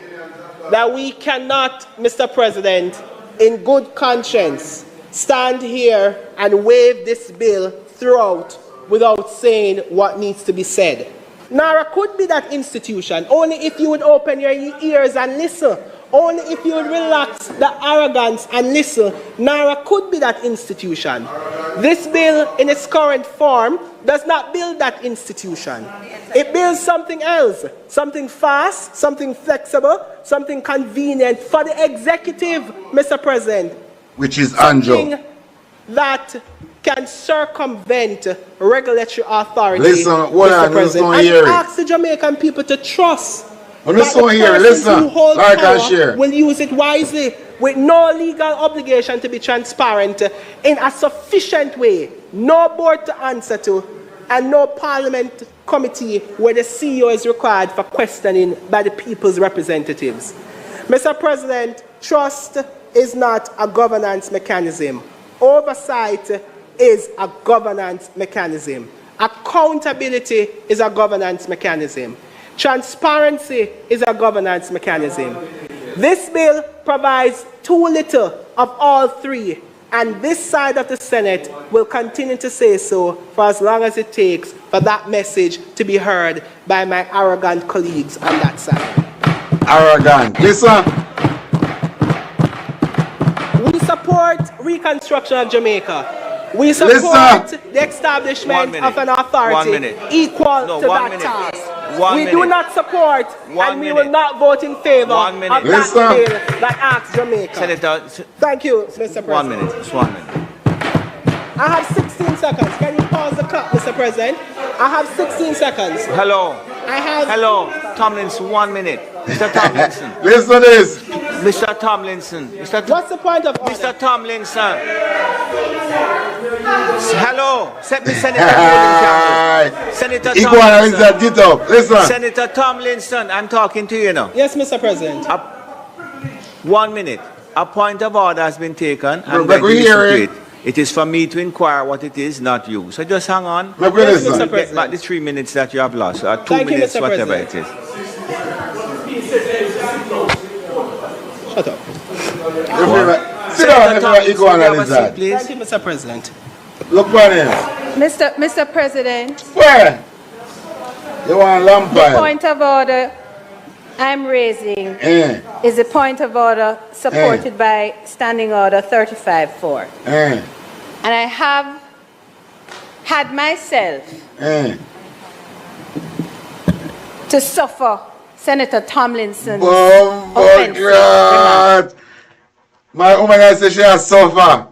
that we cannot, Mr. President, in good conscience, stand here and wave this bill throughout without saying what needs to be said. Naira could be that institution, only if you would open your ears and listen. Only if you would relax the arrogance and listen, Naira could be that institution. This bill, in its current form, does not build that institution. It builds something else, something fast, something flexible, something convenient for the executive, Mr. President. Which is Anjo. Something that can circumvent regulatory authority, listen, Mr. President. And ask the Jamaican people to trust listen, like and share. Will use it wisely with no legal obligation to be transparent in a sufficient way, no board to answer to, and no parliament committee where the CEO is required for questioning by the people's representatives. Mr. President, trust is not a governance mechanism. Oversight is a governance mechanism. Accountability is a governance mechanism. Transparency is a governance mechanism. This bill provides too little of all three, And this side of the Senate will continue to say so for as long as it takes for that message to be heard by my arrogant colleagues on that side. Arrogant. Listen. We support reconstruction of Jamaica. We support the establishment of an authority equal to that task. We do not support and we will not vote in favor of that bill that asks Jamaica. Senator, thank you, Mr. President. 1 minute, just 1 minute. I have 16 seconds. Can you pause the clock, Mr. President? I have 16 seconds. Hello. I have... Hello. Tomlinson, 1 minute. Mr. Tomlinson. Listen to this. Mr. Tomlinson. What's the point of order? Mr. Tomlinson. Hello. Senator Tomlinson. Get up. Listen. Senator Tomlinson, I'm talking to you now. Yes, Mr. President. 1 minute. A point of order has been taken. I'm going going to hear listen it. to it. It is for me to inquire what it is, not you. So just hang on. Yes, Mr. President. Get back the 3 minutes that you have lost. Or 2 Thank you, minutes, Mr. whatever President. it is. Shut up. Sit down if you go on Have a that. seat, please. Thank you, Mr. President. Look for him. Mr. President, Where? You want the Lampard? point of order I'm raising is a point of order supported by Standing Order 35-4. And I have had myself to suffer Senator Tomlinson's offensive remarks. My woman says she has suffer.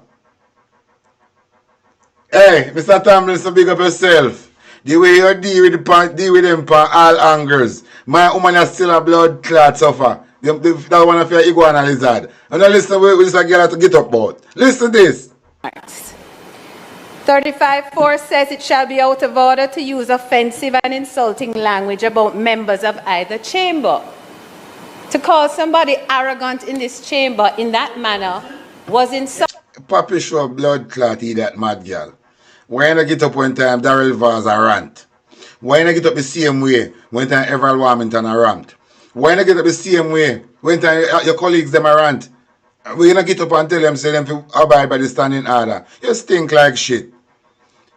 Hey, Mr. Tomlinson, big up yourself. The way you deal with them for all angles. My woman is still a blood clot suffer. That one of your iguana lizard. And now listen to this girl to get up about. Listen to this. 35-4 says it shall be out of order to use offensive and insulting language about members of either chamber. To call somebody arrogant in this chamber in that manner was insulting. Papi show blood clot, he that mad girl. Why you not get up one time Darrell Vaz a rant? Why you not get up the same way when time Everald Warmington a rant? Why you not get up the same way when time your colleagues them a rant? We you not get up and tell them say them to abide by the standing order. You stink like shit.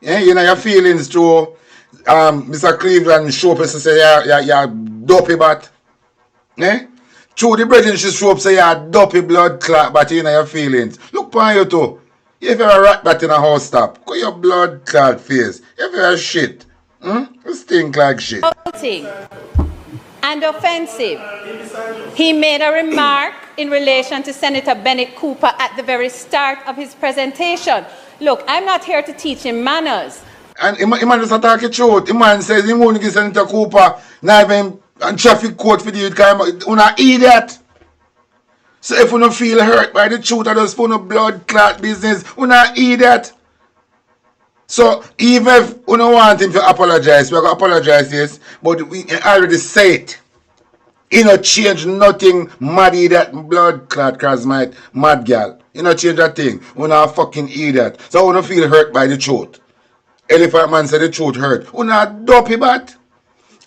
Yeah, you know your feelings too. Mr. Cleveland show up and say you're dopey bat. Yeah? Through the brethren she show up say you're dopey blood clot but you know your feelings. Look upon you too. If you're a rat bat in a house top, go your blood clot face. If you're a shit, you stink like shit. And offensive. He made a remark in relation to Senator Bennett Cooper at the very start of his presentation. Look, I'm not here to teach him manners. And the man just attack the truth. The man says he won't give Senator Cooper not even a traffic court for you because you're an idiot. So if you don't feel hurt by the truth of this phone blood clot business, you're not idiot. So even if you don't want him to apologize, we're going to apologize, yes, but we already say it. You know, change nothing, mad idiot, blood clot, mad girl. You know, change that thing. You're not a fucking idiot. So you don't feel hurt by the truth. Elephant man said the truth hurt. You're not dopey bat.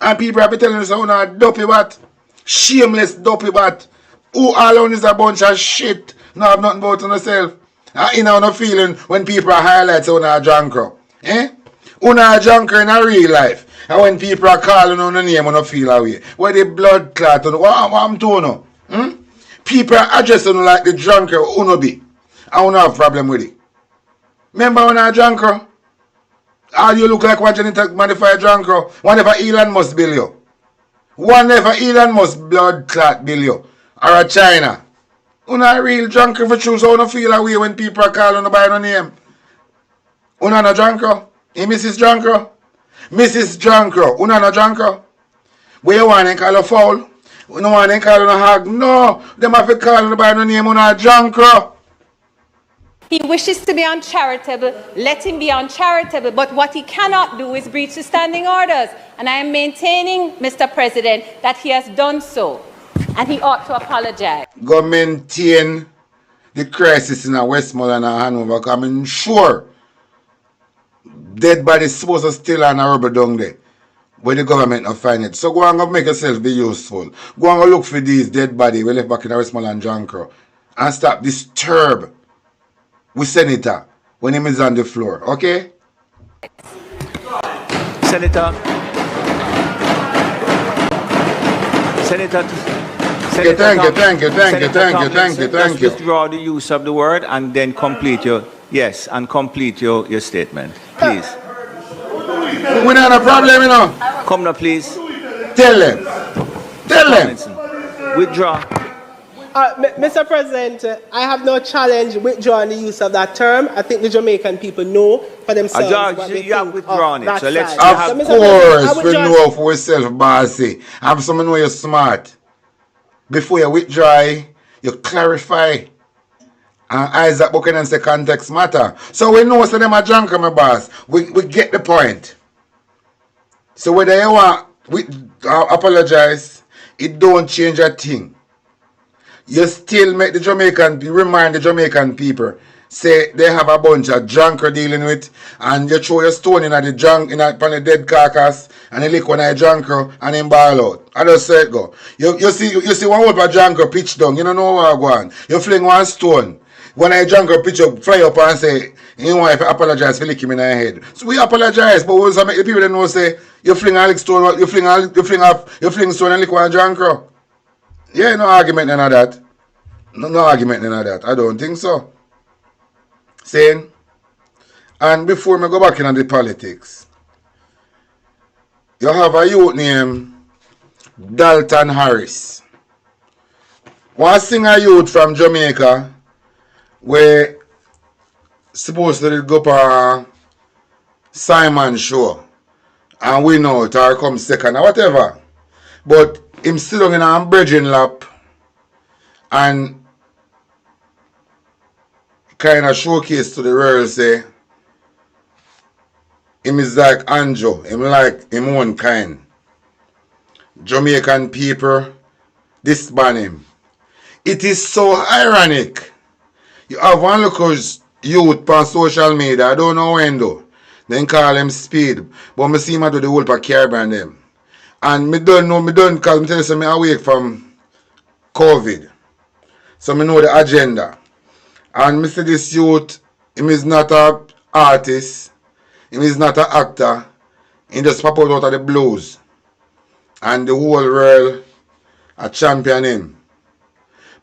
And people have been telling us you're not dopey bat. Shameless dopey bat. Who alone is a bunch of shit. No have nothing about yourself. You know no feeling when people are highlights you're not a drunker. Eh? You're not a drunker in a real life. And when people are calling on the name, you don't feel away. Where the blood clot, what I'm doing now? People are addressing you like the drunker you don't be. I don't have a problem with it. Remember when I'm a drunker? All you look like one genetic modified drunker. Whenever Elon must bill you. Whenever Elon must blood clot bill you. Or a China. You're not a real drunker for true, so you don't feel away when people are calling you by no name. You're not a drunker. Hey, Mrs. Drunker. Mrs. Drunker. You're not a drunker. Where you want to call you foul? You don't want to call you a hog. No. Them have to call you by no name. You're not a drunker. He wishes to be uncharitable, let him be uncharitable, but what he cannot do is breach the standing orders. And I am maintaining, Mr. President, that he has done so. And he ought to apologize. Go maintain the crisis in Westmoreland and Hanover, because I'm sure dead bodies supposed to still on a rubber down there where the government not find it. So go and go make yourself be useful. Go and go look for these dead bodies we left back in Westmoreland Junker and stop disturb with Senator when he is on the floor, okay? Senator. Thank you. Just withdraw the use of the word and then complete your statement, please. We don't have a problem, you know. Come now, please. Tell them. Withdraw. Mr. President, I have no challenge withdrawing the use of that term. I think the Jamaican people know for themselves. George, you have withdrawn it, so let's. Of course, we know for ourselves, bossy. I'm someone know you're smart. Before you withdraw, you clarify. And Isaac Buchanan say context matter. So we know so them are drunk, my boss. We get the point. So whether you want we apologize, it don't change a thing. You still make the remind the Jamaican people, say they have a bunch of drunker dealing with, and you throw your stone in at the drunk upon the dead carcass, and you lick one of the drunker and then ball out. I just say it go. You see one whole of drunker pitch down, you don't know where I'm going. You fling one stone. When I drunker pitch up, fly up and say, you know if I apologize for licking me in the head. So we apologize, but we also make the people that know say you fling a lick stone, you fling stone and lick one drunker. Yeah, no argument none of that. No argument none of that. I don't think so. Saying, and before me go back into the politics, you have a youth named Dalton Harris. One singer youth from Jamaica where supposed to go for Simon show and win out or come second or whatever. But him still on in a bridging lap and kind of showcase to the world say him is like Anjo, him like him own kind. Jamaican people disband him. It is so ironic. You have one local youth on social media, I don't know when though. Then call him Speed. But I see him do the whole for Caribbean them. And me don't know, because I tell you so I'm awake from COVID. So I know the agenda. And I see this youth, him is not an artist, him is not an actor, he just pop out of the blues. And the whole world a champion him.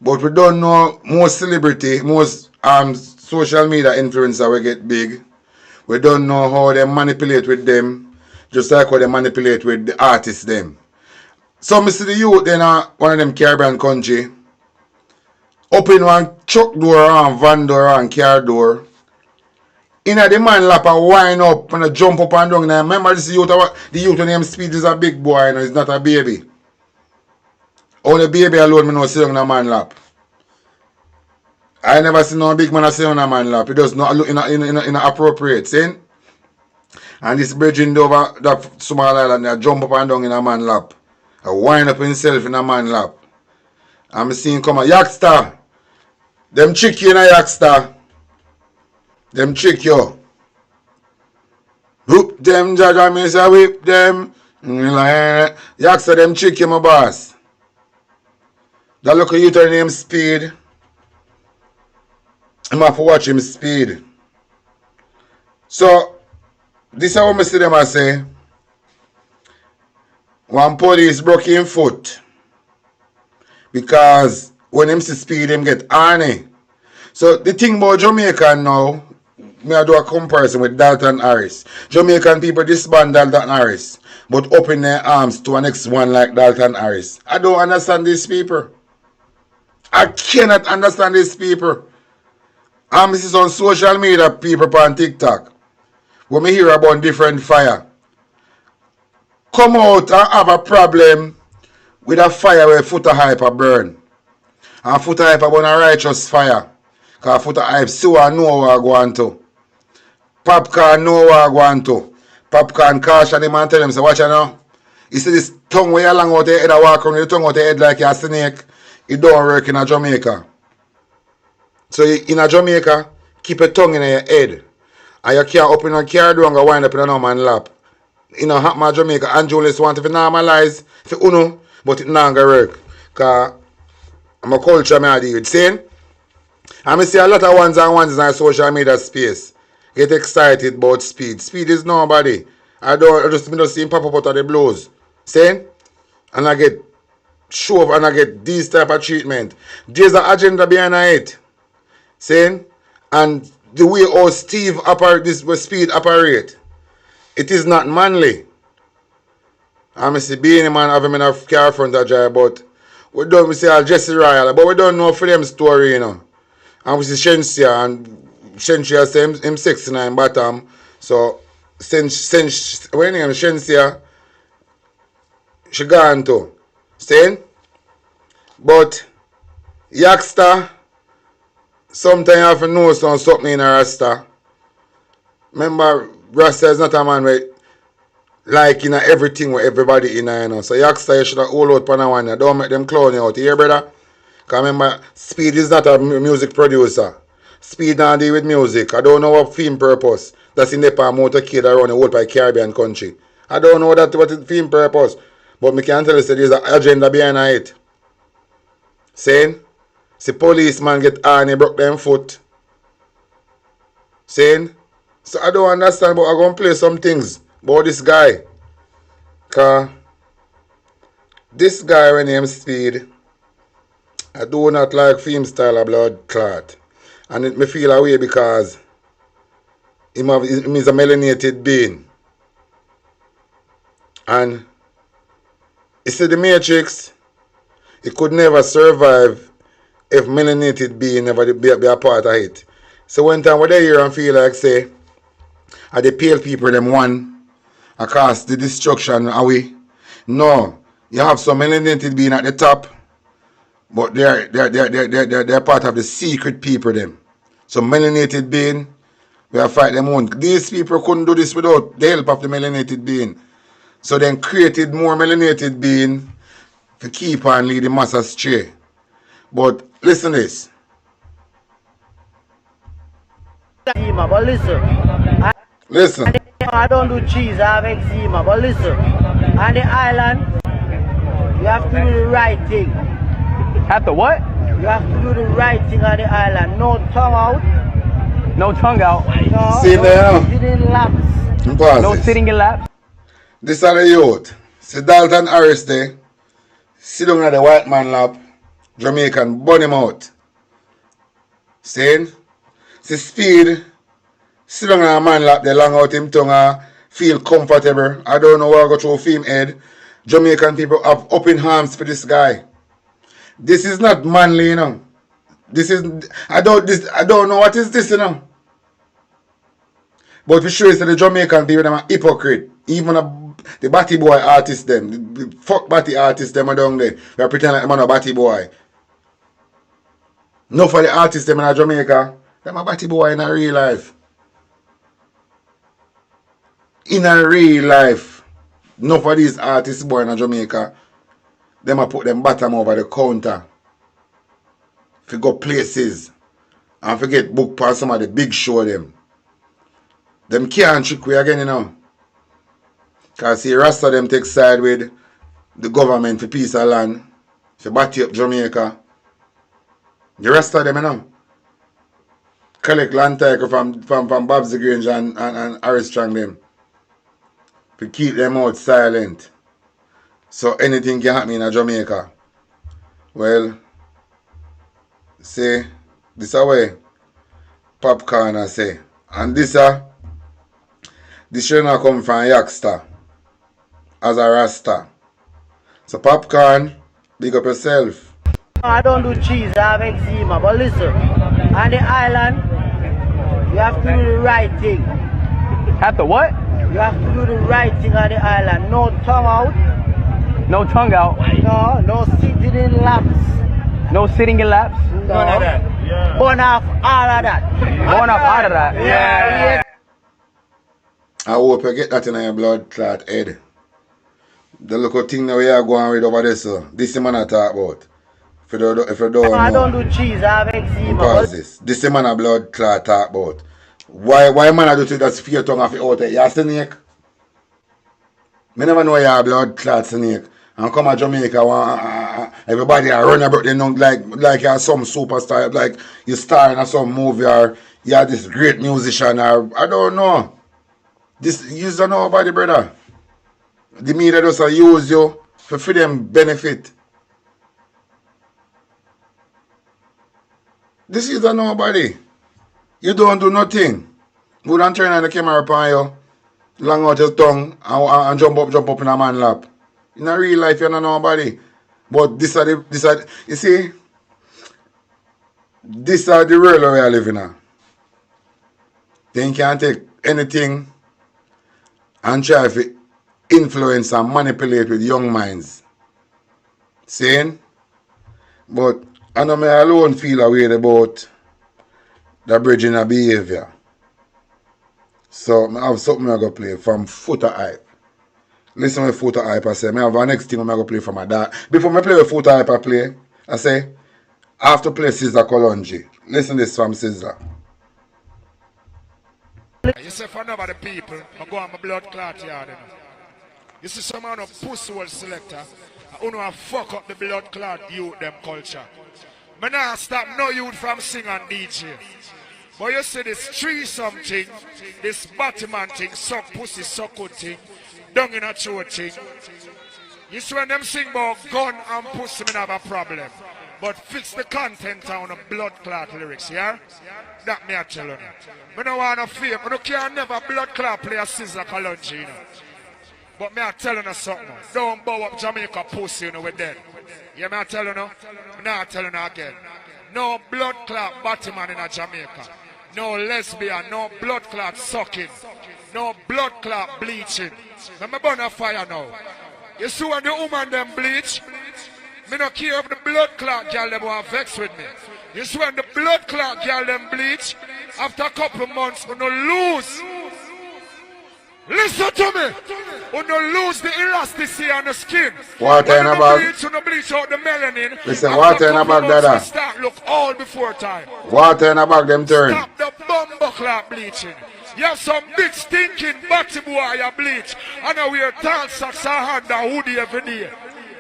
But we don't know most celebrity, most social media influencer will get big. We don't know how they manipulate with them, just like how they manipulate with the artists them. So I see the youth in one of them Caribbean country, open one truck door and van door and car door. In the man lap and wind up and jump up and down. Now remember this youth, the youth name Speed is a big boy, and he's not a baby. Only baby alone, I know sit on a man lap. I never seen no big man sit on a man lap. It does not look in appropriate, see? And this bridging over that small island, they jump up and down in a man lap. I wind up himself in a man lap. I'm seeing come a Yakster. Them trick you in a Yakster. Them trick you. Whoop them, Jaja, me say whip them. Yakster, them trick you, my boss. That look at you to name Speed. I'm have to watch him Speed. So, this is what I see them I say. One police broke his foot. Because when him see Speed, him get horny. So, the thing about Jamaica now, me I do a comparison with Dalton Harris. Jamaican people disband Dalton Harris, but open their arms to an next one like Dalton Harris. I don't understand these people. I cannot understand these people. This is on social media, people on TikTok. When me hear about different fire. Come out and have a problem with a fire where foot of hype burn. And foot of hype burn a righteous fire. Because foot of hype so I know what I going to. Popcorn know what I going to. Popcorn caution him and tell him, say, watch you now. You see this tongue where you long out your head and walk around your tongue out your head like you're a snake. It don't work in a Jamaica. So in a Jamaica, keep your tongue in your head. And you can't open a car door and go wind up in a no man lap. In a hot man Jamaica, and Julius want to normalize for uno, but it not gonna work. Because I'm a culture I deal with. Saying, And I see a lot of ones and ones in our social media space get excited about speed. Speed is nobody. I just see him pop up out of the blues. Saying? And I get shove and I get this type of treatment. There's an agenda behind it. Saying? And the way how Steve operate this with speed operate, it is not manly. I see being a man have him in a car front of drive, but we say Jesse Royal, but we don't know for them story, you know. And we see Shensia, and Shensia say him 69 bottom. So when name Shensia, she gone too. Saying? But Yaksta, sometimes you have to know something in a Rasta. Remember, Rasta is not a man with like in everything with everybody in, you know. So Yaksta, you should have hold out on one. Don't make them clown you out. You hear, brother? Because remember, Speed is not a music producer. Speed not deal with music. I don't know what film purpose. That's in the motorcade around the whole Caribbean country. I don't know what is film purpose. But me can tell you that there's an agenda behind it. Saying? See policeman get on, he broke them foot. Saying? So I don't understand, but I'm going to play some things about this guy. Because this guy when him Speed, I do not like film style of blood clot. And it me feel away because him is a melanated being. And you see the Matrix, it could never survive if melanated being never be a part of it. So one time when they hear and feel like say, are the pale people them one across the destruction away? No. You have some melanated being at the top, but they're part of the secret people them. So melanated being, we have fight them on. These people couldn't do this without the help of the melanated being. So then created more melanated being to keep and lead the mass astray. But listen to this. But listen. I don't do cheese, I have eczema. But listen, on the island, you have to do the right thing. Have to what? You have to do the right thing on the island. No tongue out. No tongue out. No, see no now. sitting in laps. No sitting in laps. This are the youth. See Dalton Harris there. Sit down at the white man lap. Jamaican burn him out. Saying? See Speed. Sit down at a man lap. They long out him tongue. Feel comfortable. I don't know what I go through film head. Jamaican people have open arms for this guy. This is not manly, you know. This is I don't know what is this, you know. But for sure, it's the Jamaican people them are hypocrite. Even the Batty Boy artists them, the fuck Batty artists them are down there. We are pretending like them are no Batty Boy. No for the artists them in Jamaica, them are Batty Boy in a real life. In a real life, no for these artists boy in Jamaica, them a put them bottom over the counter. If go places and forget book for some of the big show them. Them can't trick we again, you know. Because see, Rasta them take side with the government for peace of land, for batty up Jamaica. The Rasta them, you know. Collect land tiger from Babsy Grange and Harris Strang them. To keep them out silent. So anything can happen in Jamaica. Well, say, this is way Popcorn I say. And this should not come from Yaksta as a Rasta. So Popcorn, big up yourself. I don't do cheese, I have eczema. But listen, on the island, you have to do the right thing. Have to what? You have to do the right thing on the island. No tongue out. No tongue out. No sitting in laps. No sitting in laps. No. None of that. Yeah. Burn off all of that. Burn off all of that. Yeah. I hope you get that in your blood clot head. The little thing that we are going with over there, so this is the man I talk about. If you don't I know. don't do cheese, I have eczema. Pause this. This is the man I blood clot talk about. Why man I do to that fear tongue off your out? You snake? I never know you have blood clot snake. and come to Jamaica, everybody are run about them like you're some superstar, like you star in some movie or you're this great musician or I don't know. This you don't know nobody, brother. The media just use you for them benefit. This is nobody. You don't do nothing. You don't turn on the camera upon you, long out your tongue and jump up in a man lap. In a real life, you're not nobody. But these are you see, these are the world we are living in. They can't take anything and try to influence and manipulate with young minds. Saying? But I know me alone feel a way about the bridging of behavior. So I have something I'm going to play from Footer Hype. Listen to Footer Hype, I say, I have a next thing I'm going to play from my dad. Before I play with Footer Hype, I say, I have to play Sizzla Kalonji. Listen to this from Sizzla. You say for nobody people, I go on my blood clot yard. You see some man of pussy world selector, who know fuck up the blood clot youth them culture. I now stop no youth from sing and DJ. But you see this tree something, this Batman thing, suck pussy, suck good thing, down in a throat thing. You see when them sing about gun and pussy, me have a problem. But fix the content on the blood clot lyrics, yeah? That me I tell you. I don't want to fame, I don't care never blood clot play a Sizzla Kalonji, you know. But me I tell you something. Don't bow up Jamaica pussy, you know, with them. Yeah, me I tell you no? Me I tell you again. No blood clot Batman in a Jamaica. No lesbian, no blood clot sucking. No blood clot bleaching. Let me burn a fire now. You see when the woman them bleach? Me no care if the blood clot girl them want vex with me. You see when the blood clot girl them bleach? After a couple months, we no lose. Listen to me. We no lose the elasticity on the skin. Water in a bag. We no bleach out the melanin. Listen, water in a bag, dada. Start look all before time. Water in a bag, them turn. Stop the bumbo clot bleaching. You have some big stinking batty boy you bleach. And I wear tall socks and hand and hoodie every day.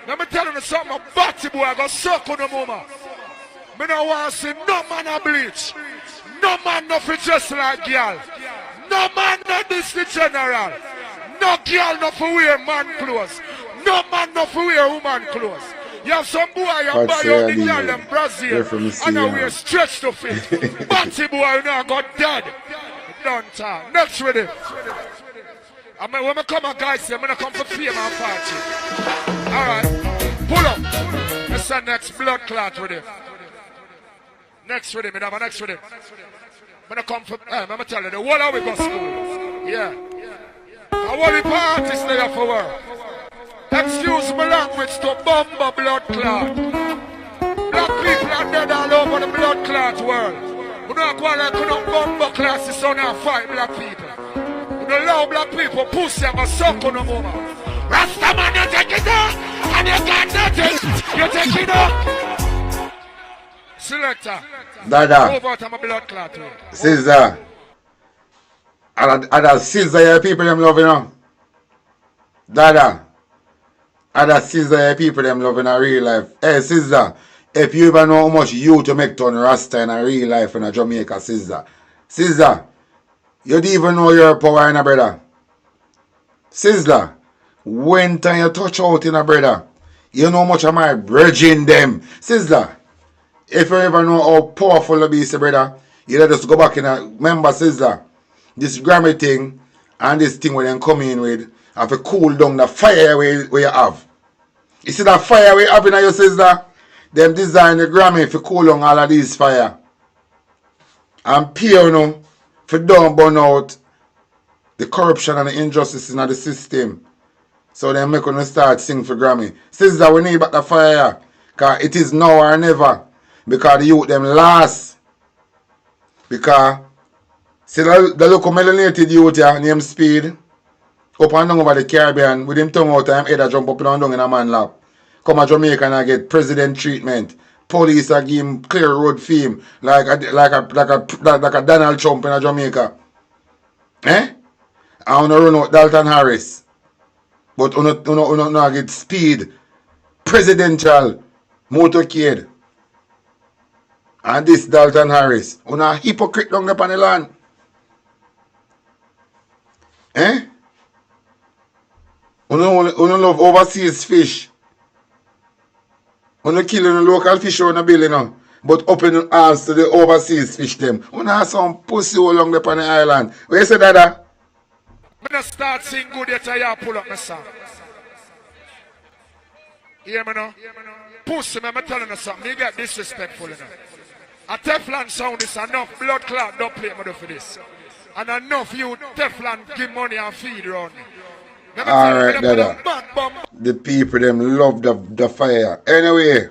Let me tell you something, a batty boy go suck on the mama. Me no want to see no man a bleach. No man no fit dress like girl. No man no this the general. No girl no for wear man clothes. No man no for wear woman clothes. You have some boy you buy out the girl in Brazil and I wear stretch to fit. Batty boy you know got dead. Don't talk. Next with it. I mean, when I come a guys, I'm gonna come for fame and party. Alright. Pull up. Let's send next blood clot with it. Next with him, we have a next with him. I'm gonna come for I'm gonna tell you the whole of we go school. Yeah. I want the parties there for work. Excuse my language to bumble blood clot. Black people are dead all over the blood clot world. We don't go like we don't bumble classes on our fight black people. We don't allow black people pussy and suck on the woman. Rasta man, you take it up and you got nothing. You take it up. Selector. Dada. Sizzla. Other Sizzla your people them loving now. Dada. Other Sizzla your people them loving in real life. Hey Sizzla. If you even know how much you to make turn Rasta in a real life in a Jamaica, Sizzla. Sizzla. You don't even know your power in a brother. Sizzla. When time you touch out in a brother, you know how much of my bridging them. Sizzla. If you ever know how powerful you be, brother, you let us go back in a remember Sizzla. This Grammy thing and this thing where they come in with have to cool down the fire where you have. You see that fire we have in your Sizzla? Them design the Grammy for cool down all of these fire. And pure no for don't burn out the corruption and the injustice in the system. So they make us start sing for Grammy. Sizzla, we need back the fire. Because it is now or never. Because the youth them last. Because see the local melanated youth here named Speed up and down over the Caribbean with him tongue out and him head jump up and down in a man lap. Come to Jamaica and get president treatment. Police are give him clear road fame like a Donald Trump in a Jamaica. Eh? I wanna run out Dalton Harris. But uno get Speed presidential motorcade. And this Dalton Harris. Una hypocrite down there on the land. Eh? Una love overseas fish. Una kill the local fish on the bill, you know. But open arms to the overseas fish them. Una have some pussy along there on the island. Where you say, Dada? I'm gonna start singing good yet I pull up my song. Hear me now? Pussy, I'm telling you something. You get disrespectful enough. A Teflon sound is enough blood clot, don't play me for this. And enough you Teflon give money and feed around me. Alright, Dada. The people them love the fire. Anyway,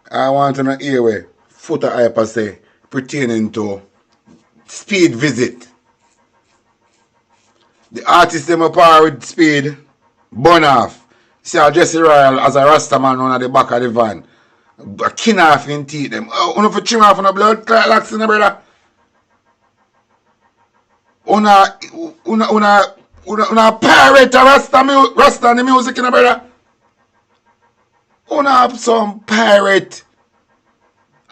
I want to know hear where Foota Hyper say pertaining to Speed visit. The artist them up with Speed burn off. See how Jesse Royal as a Rasta man on the back of the van. A kin off in teeth them. Oh, you know for trim off on the blood clot locks in the brother. Una pirate a Rasta and the music in the brother. Una have some pirate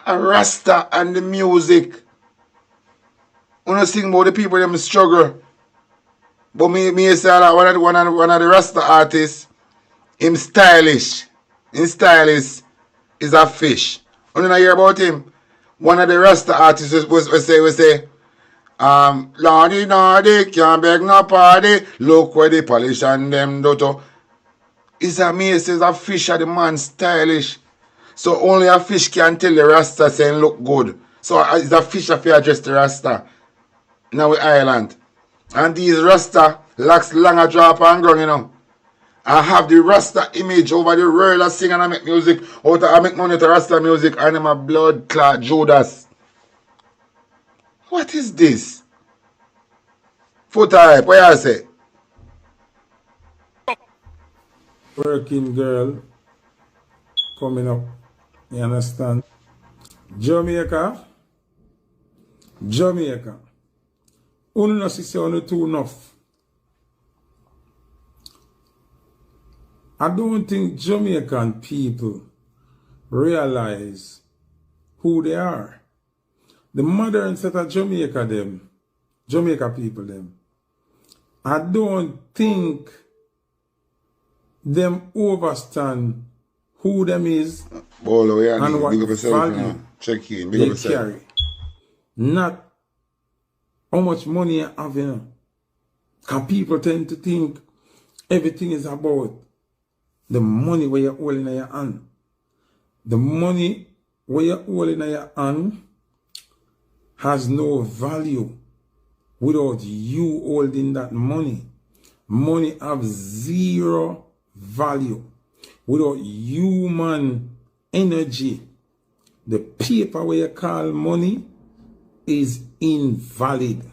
a Rasta and the music. Una sing about the people them struggle. But me say that one of the Rasta artists, him stylish. Him stylish is a fish. You don't hear about him? One of the Rasta artists we say, Lordy Nordy, can't beg no party. Look where the polish and them do. It's amazing, it's a fish of the man stylish. So only a fish can tell the Rasta saying look good. So it's a fish of you address the Rasta. Now we island. And these Rasta lacks longer drop and ground, you know. I have the Rasta image over the world. I sing and I make music. Out I make money to Rasta music and I'm a blood clot Judas. What is this? Foota Hype, what you say? Working girl coming up. You understand? Jamaica. Only no see only too enough. I don't think Jamaican people realize who they are. The modern set of Jamaica people them. I don't think them understand who them is Bolo, yeah, and what value check in, they carry. Not how much money you have, you know. Because people tend to think everything is about the money where you're holding in your hand. The money where you're holding in your hand has no value without you holding that money. Money have zero value without human energy. The paper where you call money is invalid.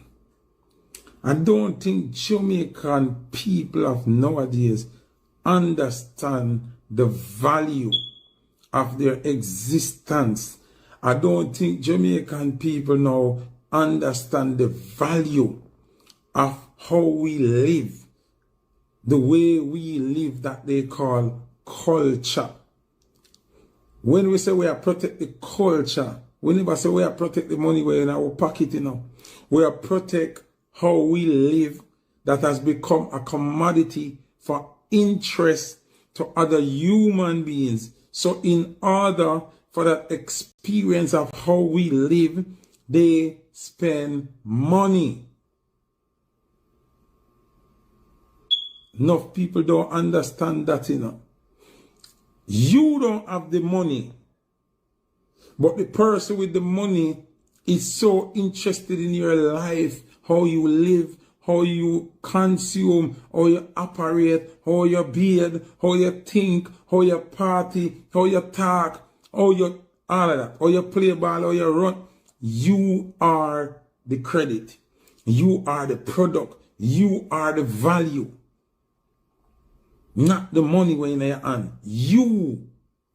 I don't think Jamaican people of nowadays understand the value of their existence. I don't think Jamaican people now understand the value of how we live, the way we live that they call culture. When we say we are protect the culture, we never say we are protect the money we're in our pocket, you know. We are protect how we live that has become a commodity for interest to other human beings. So in order for that experience of how we live, they spend money. Enough people don't understand that, you know. You don't have the money, but the person with the money is so interested in your life, how you live, how you consume, how you operate, how you build, how you think, how you party, how you talk, how you all of that, how you play ball, how you run. You are the credit. You are the product. You are the value. Not the money when in your hand. You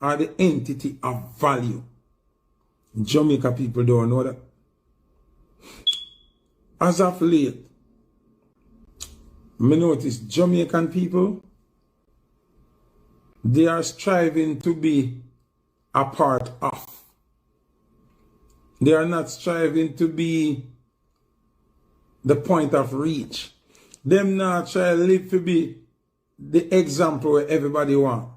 are the entity of value. Jamaica people don't know that. As of late, I notice Jamaican people, they are striving to be a part of. They are not striving to be the point of reach. Them not try to live to be the example where everybody want.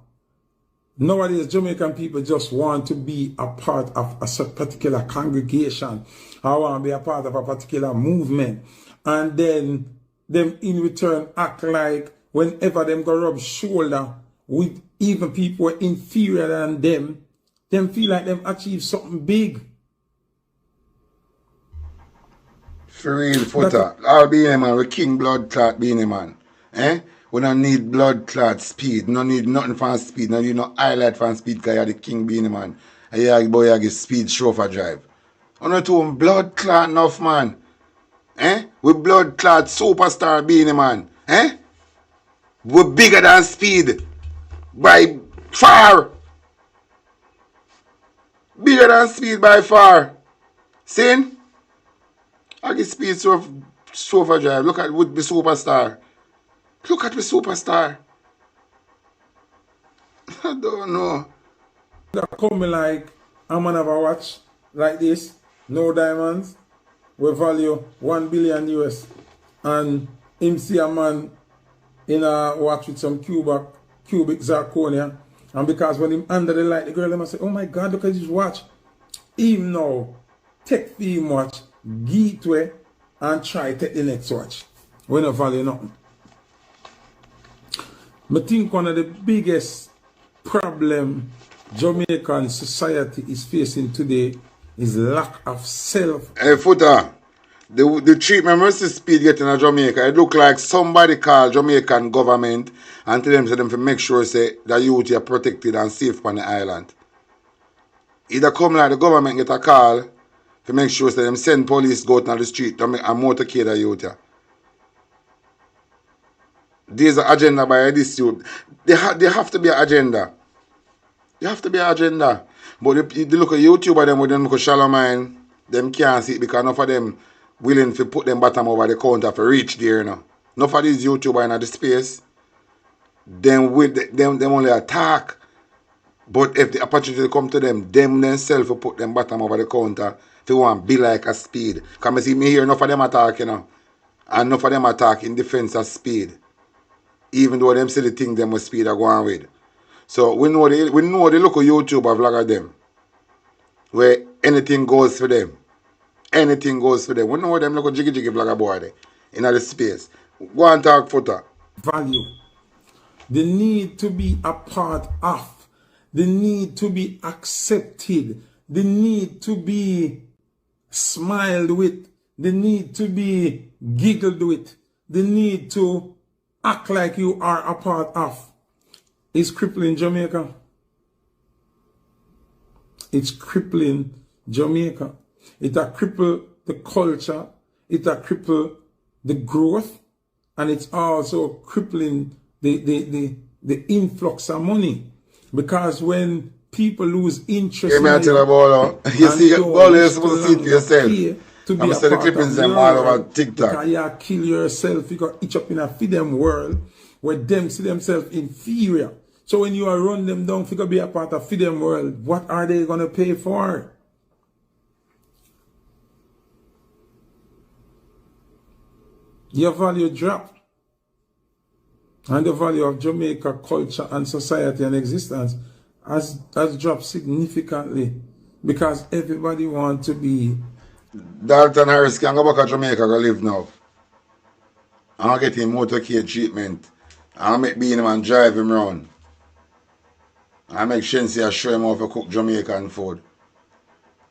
Nowadays, Jamaican people just want to be a part of a particular congregation. I want to be a part of a particular movement. And then them in return act like whenever them go rub shoulder with even people inferior than them feel like them achieve something big. For real, footer. All being a man, we king blood clot being a man. Eh? We don't need blood clot speed. We don't need nothing from speed. We don't need no highlight from speed because you're the king being a man. And you're boy, you get speed chauffeur drive. We not doing blood clot enough, man. Eh? We blood clot superstar being a man. Eh? We're bigger than speed. By far. Bigger than speed by far. See? I get speed chauffeur drive. Look at with the superstar. Look at the superstar. I don't know. That coming like I'm gonna have a watch like this, no diamonds, we value 1 billion US, and him see a man in a watch with some cubic zirconia, and because when him under the light, the girl them say, oh my God, look at this watch. Him now take the him watch, get way, and try take the next watch. We don't value nothing. I think one of the biggest problem Jamaican society is facing today is lack of self. Hey, Footer, the treatment we see speed getting in Jamaica, it look like somebody called Jamaican government and tell them to make sure say the youth are protected and safe on the island. Either come like the government get a call to make sure say them send police go out on the street to make a motorcade the youth. There's an agenda by this youth. There have to be an agenda. There have to be an agenda. But if you look at YouTuber them with them look at shallow mind, them can't see it because enough of them willing to put them bottom over the counter for reach there, you know. Enough of these YouTubers in the space, them only attack. But if the opportunity come to them themselves will put them bottom over the counter if they want to be like a speed. Because I see me here, enough of them attack, you know. And enough of them attack in defense of speed. Even though them see the thing them with speed are going with. So we know the local YouTuber vlogger them. Where anything goes for them. Anything goes for them. We know them local jiggy vlogger boy there. In the space. Go and talk Footer. Value. The need to be a part of. The need to be accepted. The need to be smiled with. The need to be giggled with. The need to act like you are a part of. It's crippling Jamaica. It's crippling Jamaica. It a cripple the culture. It a cripple the growth. And it's also crippling the influx of money. Because when people lose interest in you see, all you're supposed to see it for yourself. I'm still the clippings them all over TikTok. Because you kill yourself, you got each up in a freedom world where them see themselves inferior. So when you are run them down, if you be a part of freedom world, what are they going to pay for? Your value drop. And the value of Jamaica culture and society and existence has dropped significantly because everybody wants to be. Dalton Harris can go back to Jamaica go live now. I'll get him motorcade treatment. I'll make Beanie Man drive him around. I'll make Shensi show him how to cook Jamaican food.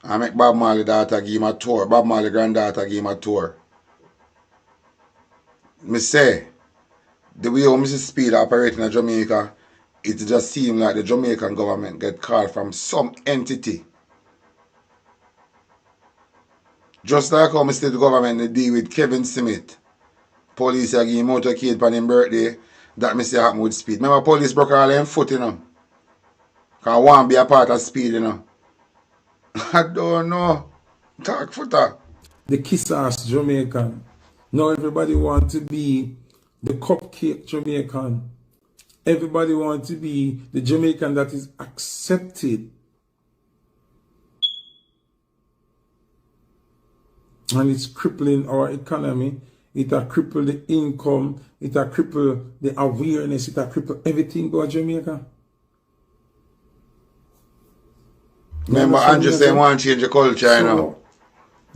I'll make Bob Marley daughter give him a tour. Bob Marley granddaughter give him a tour. Me say, the way how Mrs. Speed operating in Jamaica, it just seems like the Jamaican government get called from some entity. Just like how the state government deal with Kevin Smith. Police are giving motorcade on his birthday. That me say happen with Speed. Remember police broke all them foot, you know. Because one be a part of Speed, you know. I don't know. Talk Footer. The kiss-ass Jamaican. Now everybody want to be the cupcake Jamaican. everybody wants to be the Jamaican that is accepted. And it's crippling our economy. It will cripple the income. It will cripple the awareness. It will cripple everything about Jamaica. Remember, Andrew said he want to change the culture, you know.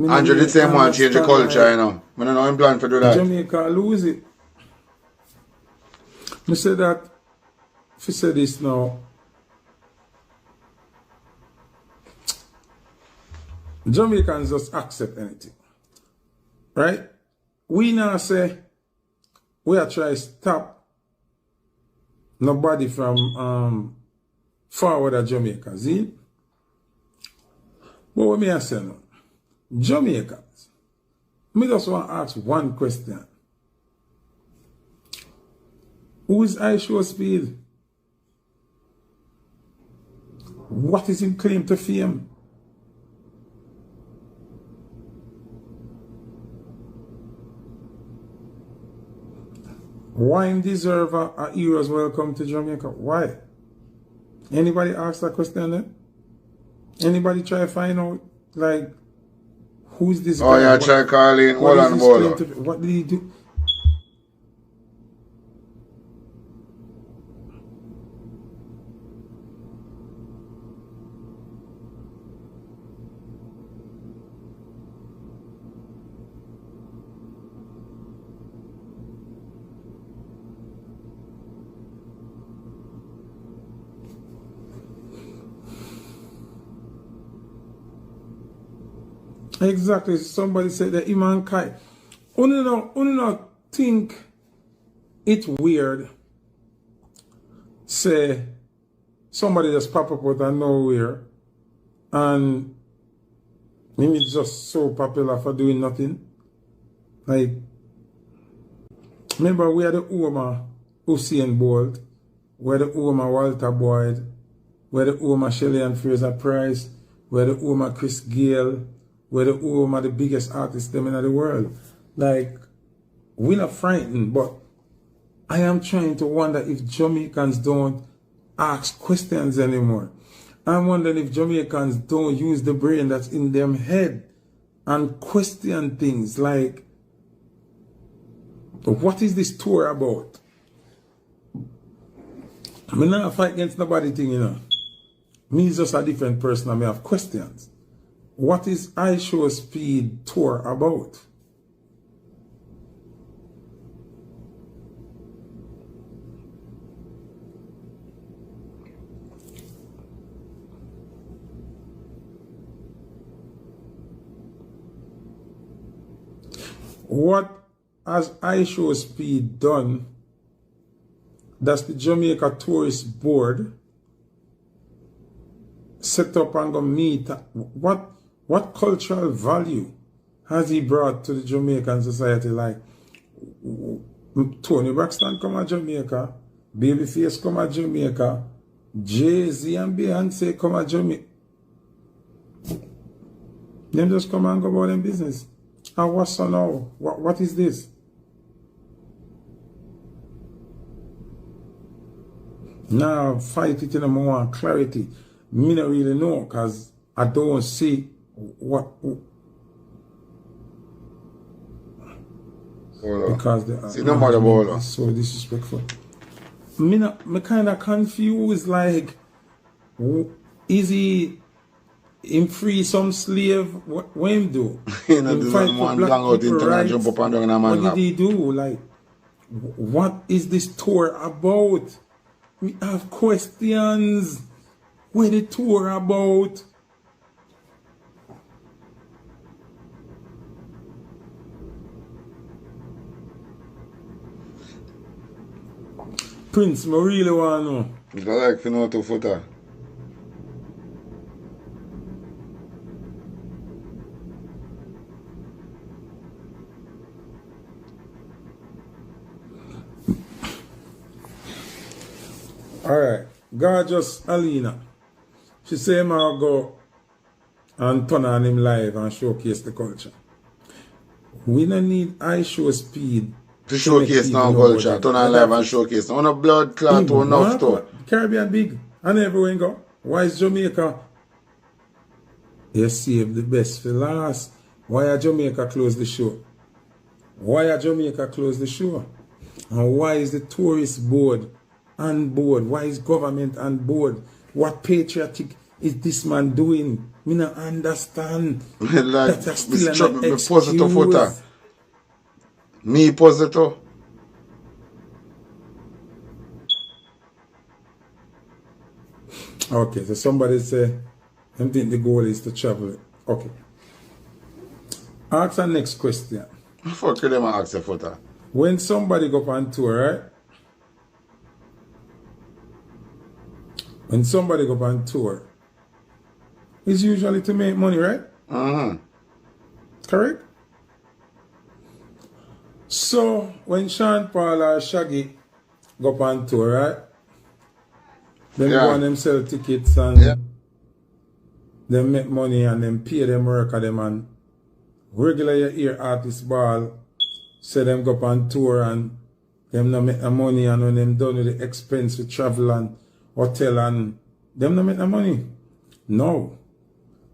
Andrew did say he want to change the culture, you know. I don't know him plan to do that. Jamaica lose it. I say that, if you say this now, Jamaicans just accept anything. Right? We now say, we are trying to stop nobody from forward at Jamaica. See? But what me I say now? Jamaicans, me just want to ask one question. Who is I Show Speed? What is his claim to fame? Why him deserve a hero's welcome to Jamaica? Why? Anybody ask that question then? Anybody try to find out, like, who's this guy? Oh, yeah, try calling Holland Bowler. What did he do? Exactly. Somebody said that Iman Kai. Only not think it's weird. Say somebody just pop up out of nowhere and maybe it's just so popular for doing nothing. Like, remember we had the Oma Usain Bolt, we had the Oma Walter Boyd, we had the Oma Shelley and Fraser Price, we had the Oma Chris Gale, we're the biggest artists them in the world. Like, we're not frightened, but I am trying to wonder if Jamaicans don't ask questions anymore. I'm wondering if Jamaicans don't use the brain that's in them head and question things like, what is this tour about? I mean, not fight against nobody thing, you know. Me is just a different person, I may have questions. What is I Show Speed tour about? What has I Show Speed done? That's the Jamaica Tourist Board set up and go meet. What cultural value has he brought to the Jamaican society? Like, Tony Braxton come to Jamaica, Babyface come to Jamaica, Jay-Z and Beyonce come to Jamaica. Them just come and go about them business. And what's so now? What is this? Now fight it in a more clarity. Me not really know, because I don't see what, because they are so disrespectful. Me kind of confused, like, is he him free some slave? What him do? You know, him fight for black people, right? Jump up and down in a man what did he do? Like, what is this tour about? We have questions. What the tour about? Prince, I really want to know. It's like you know to footer. Alright, gorgeous Alina. She say I'll go and turn on him live and showcase the culture. We don't need I Show Speed To showcase now culture, turn on live and showcase. On a blood clot to enough stuff. Caribbean big, and everywhere you go. Why is Jamaica? You save the best for last. Why are Jamaica close the show? Why are Jamaica close the show? And why is the tourist board on board? Why is government on board? What patriotic is this man doing? Me not understand. Like, that's still an excuse. Me positive. Okay, so somebody say, I think the goal is to travel. Okay. Ask the next question. Fuck them and ask for that. When somebody go on tour, right? When somebody go on tour, it's usually to make money, right? Correct? So, when Sean Paul or Shaggy go on tour, right? Them go and them sell tickets and them make money and them pay them work at them and regular you hear artist ball say them go on tour and them not make the money, and when them done with the expense for travel and hotel and them not make the money. No.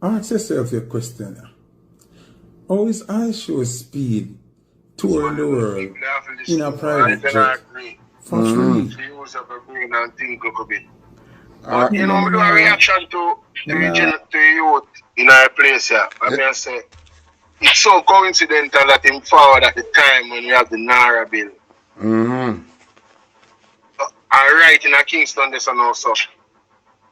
Ask yourself your question. How is I show speed touring the world in a private jet for free? But you know, me do a reaction to youth in our place here. I mean, I say, it's so coincidental that him forward at the time when we have the Naira bill. I write in a Kingston this and also.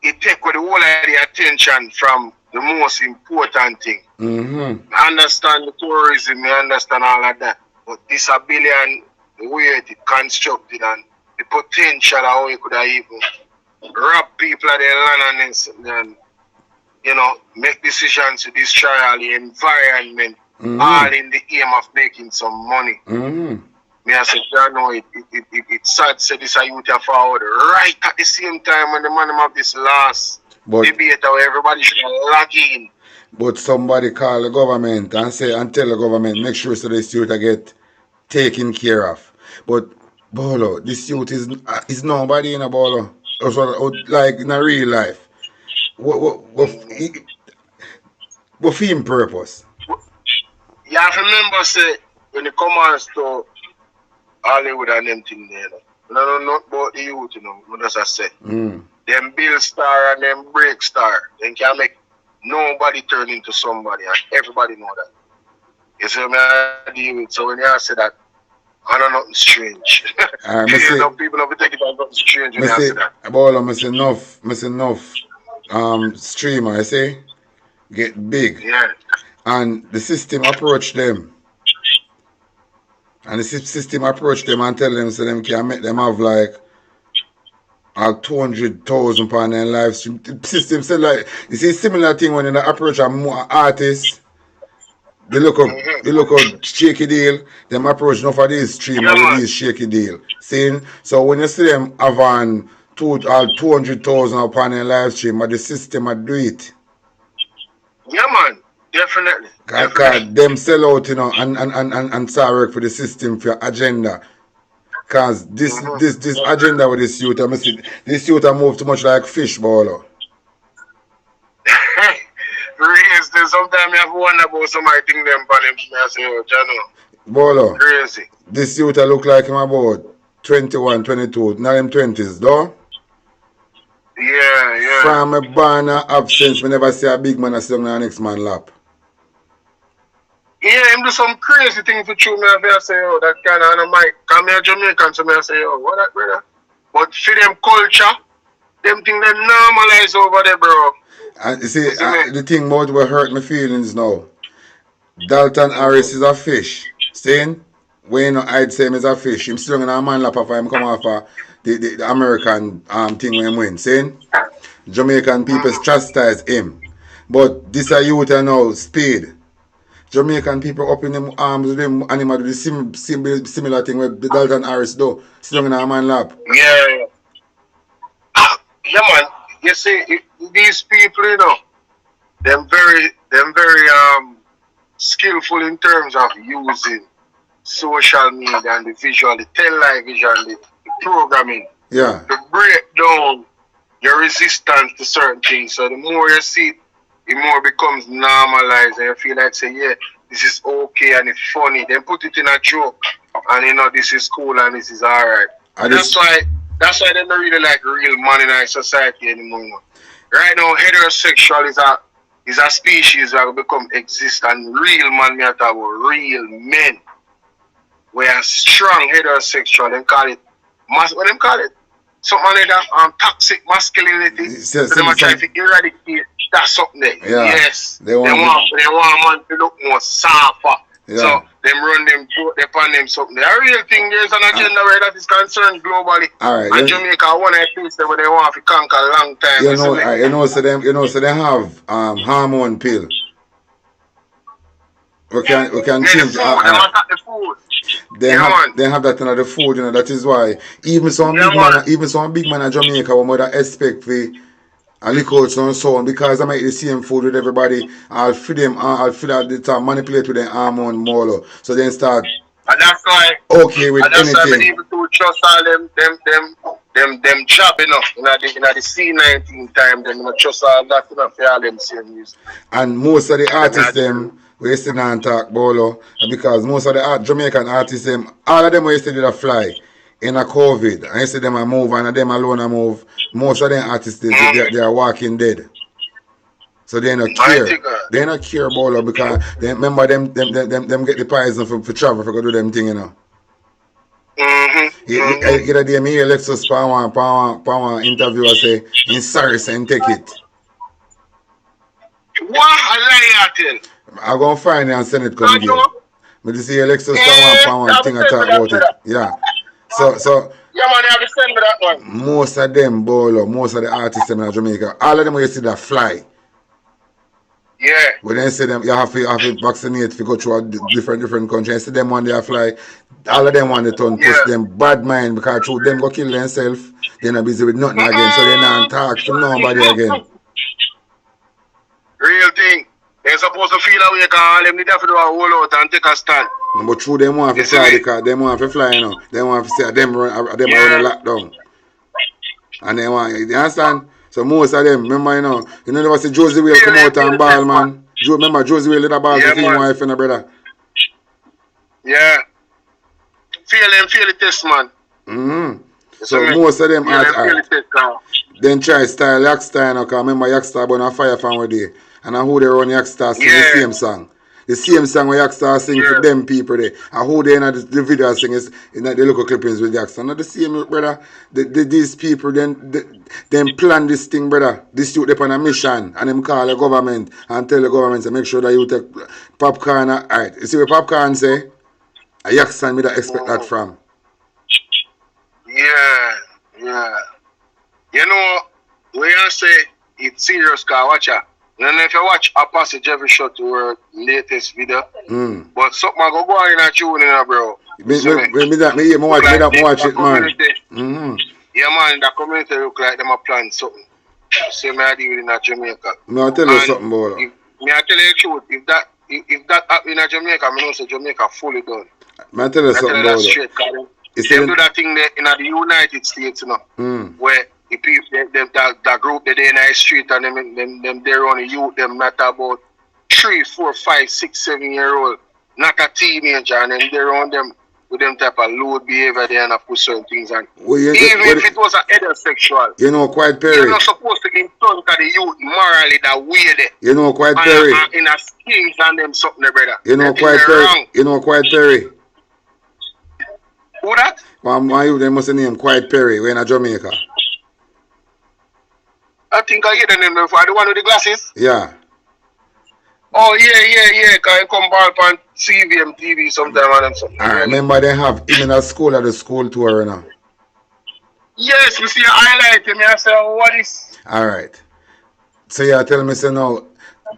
It take the whole of the attention from the most important thing. I understand the tourism, I understand all of that. But this $1 billion, the way it constructed and the potential of how it could have even rob people of their land and you know, make decisions to destroy all the environment, all in the aim of making some money. Me I said, you know, it's sad to say this a youth forward right at the same time when the man have this last debate where everybody should log in. But somebody call the government and say and tell the government make sure so this youth get taken care of. But Bolo, this youth is nobody in a Bolo. Like in a real life. What for him purpose? You have to remember say when it comes to Hollywood and them thing there, you know, not about the youth, you know, what does I say? Them build star and them break star, then can make nobody turn into somebody and everybody know that. You see what I deal with? So when you say that, I know nothing strange. You know, people don't take it as nothing strange when you say that. About enough streamer, I say, get big. Yeah. And the system approach them. And the system approach them and tell them so them can make them have like 200,000 pound in live stream. The system said like, you see similar thing when they approach a more artist. They look up shaky deal, them approach enough of these streamers with these shaky deal. See? So when you see them have on 200,000 upon a live stream, but the system do it. Yeah man, definitely. Because them sell out, you know, and start work for the system for your agenda. Because this agenda with this youth, I see this youth move too much like fish baller. Sometimes I have to wonder about somebody think them for them. I say, oh, Jano. Baller. Crazy. This youth look like him about 21, 22, not them 20s, though? Yeah. From a banner absence, we never see a big man sit on the next man lap. Yeah, him do some crazy thing for true. Me I say, oh, that kind of mic. Come here, Jamaican, so me I say, oh, what that, brother? But for them culture, them thing they normalize over there, bro. And you see, the thing about what hurt my feelings now, Dalton Harris is a fish. Saying, when I'd say him is a fish, him still in a man lap after him come off the American thing when him win. Saying, Jamaican people chastise him. But this a youth now, speed. Jamaican people up in them arms with them animal do the similar thing where the Dalton Harris do, still in a man lap. Yeah. Yeah, man. You see, these people, you know, them very skillful in terms of using social media and the visual, the television, the programming. Yeah. To break down your resistance to certain things. So the more you see it, the more it becomes normalized and you feel like say, yeah, this is okay and it's funny. Then put it in a joke and you know this is cool and this is alright. That's why they don't really like real man in our society anymore. Right now heterosexual is a species that will become exist and real man me talk about real men. We are strong heterosexual, they call it what them call it? Something like that, toxic masculinity. So they are trying to eradicate that something there. Yeah. Yes. They want man to look more softer. Yeah. So them run them upon them something. The real thing there's an agenda where that is concerned globally. Alright. And Jamaica one of the places where they want to conquer a long time. So they have hormone pill. We can change the food. They have that in the food, you know. That is why even some big man in Jamaica will mother expect for a liquor out and so on because I make the same food with everybody. I'll feed them, I'll feed out the time, manipulate with the hormone more. So then start and that's why okay with and that's anything. Why people to trust all them job enough in the C19 time, them not trust all that enough for all them same music. And most of the artists them we used to not talk bolo because most of the Jamaican artists them all of them we used to do a fly in a COVID and you see them a move and them alone a move. Most of them artists they are walking dead. So they don't care. They don't care bolo because they remember them get the poison for travel for go do them thing, you know. Either they me hear Lexus power interview I say in sorry and take it. What a lie tell. I'm gonna find it and send it come here. But you see Alexis power thing I talk about it. Yeah. So yeah man, you have to send me that one. Most of them bolo, most of the artists in Jamaica, all of them you see that fly. Yeah. When they say them you have to vaccinate if you go through a different countries. See them one they fly, all of them want to turn push them bad mind because through them go kill themselves, they're not busy with nothing again. So they not talk to nobody again. Real thing. They're supposed to feel away because them need to do a whole out and take a stand. But true, them want to fly because them want to fly, you know. They want to say them run a lockdown. And they want, you understand? So most of them, remember, you never see Josie Whale come out and ball, man. Remember Josie Whale little ball with his wife and a brother. Yeah. Feel the test, man. So most of them then try style Yakstar, because remember Yakstar born a fire fan with day. And who they run Yakstar sing the same song. The same song where Yakstar sing for them people there. And who they in the video sing is in the local clippings with Yakstar. Not the same, brother. These people then plan this thing, brother. This youth on a mission and them call the government and tell the government to make sure that you take popcorn. Alright, you see what popcorn say? A Yakstar me that expect that from. Yeah. You know, when I say it's serious, cause watch out. And if you watch a passage every shot to our latest video, but something I go on in a tune in a bro. Me watch it, man. Yeah, man, the community look like them a plan something. Same I deal in Jamaica. No, I tell you something, bro. Me I tell you the truth, if that happen in Jamaica, I know say Jamaica fully done. I tell you something, bro. They do that thing there in the United States, you know, where the people, that group that they in the street and them they're on the youth, them not about 3, 4, 5, 6, 7 year old, not a teenager, and then they're on them with them type of lewd behavior there and put certain things on. Even if it was a heterosexual, you know, quite Perry. You're not supposed to influence the youth morally that way there. You know, quite Perry. In a schemes and them something, brother. You know, quite Perry. Wrong. You know, quite Perry. Who that? My youth, they must name Quiet Perry. We're in Jamaica. I think I hear the name before. The one with the glasses? Yeah. Oh, yeah. Can you come back on CVM TV sometime and something? I remember they have him in a school at the school tour now. Yes, we see a highlight him. I say, what is? Alright. So you tell me, say now,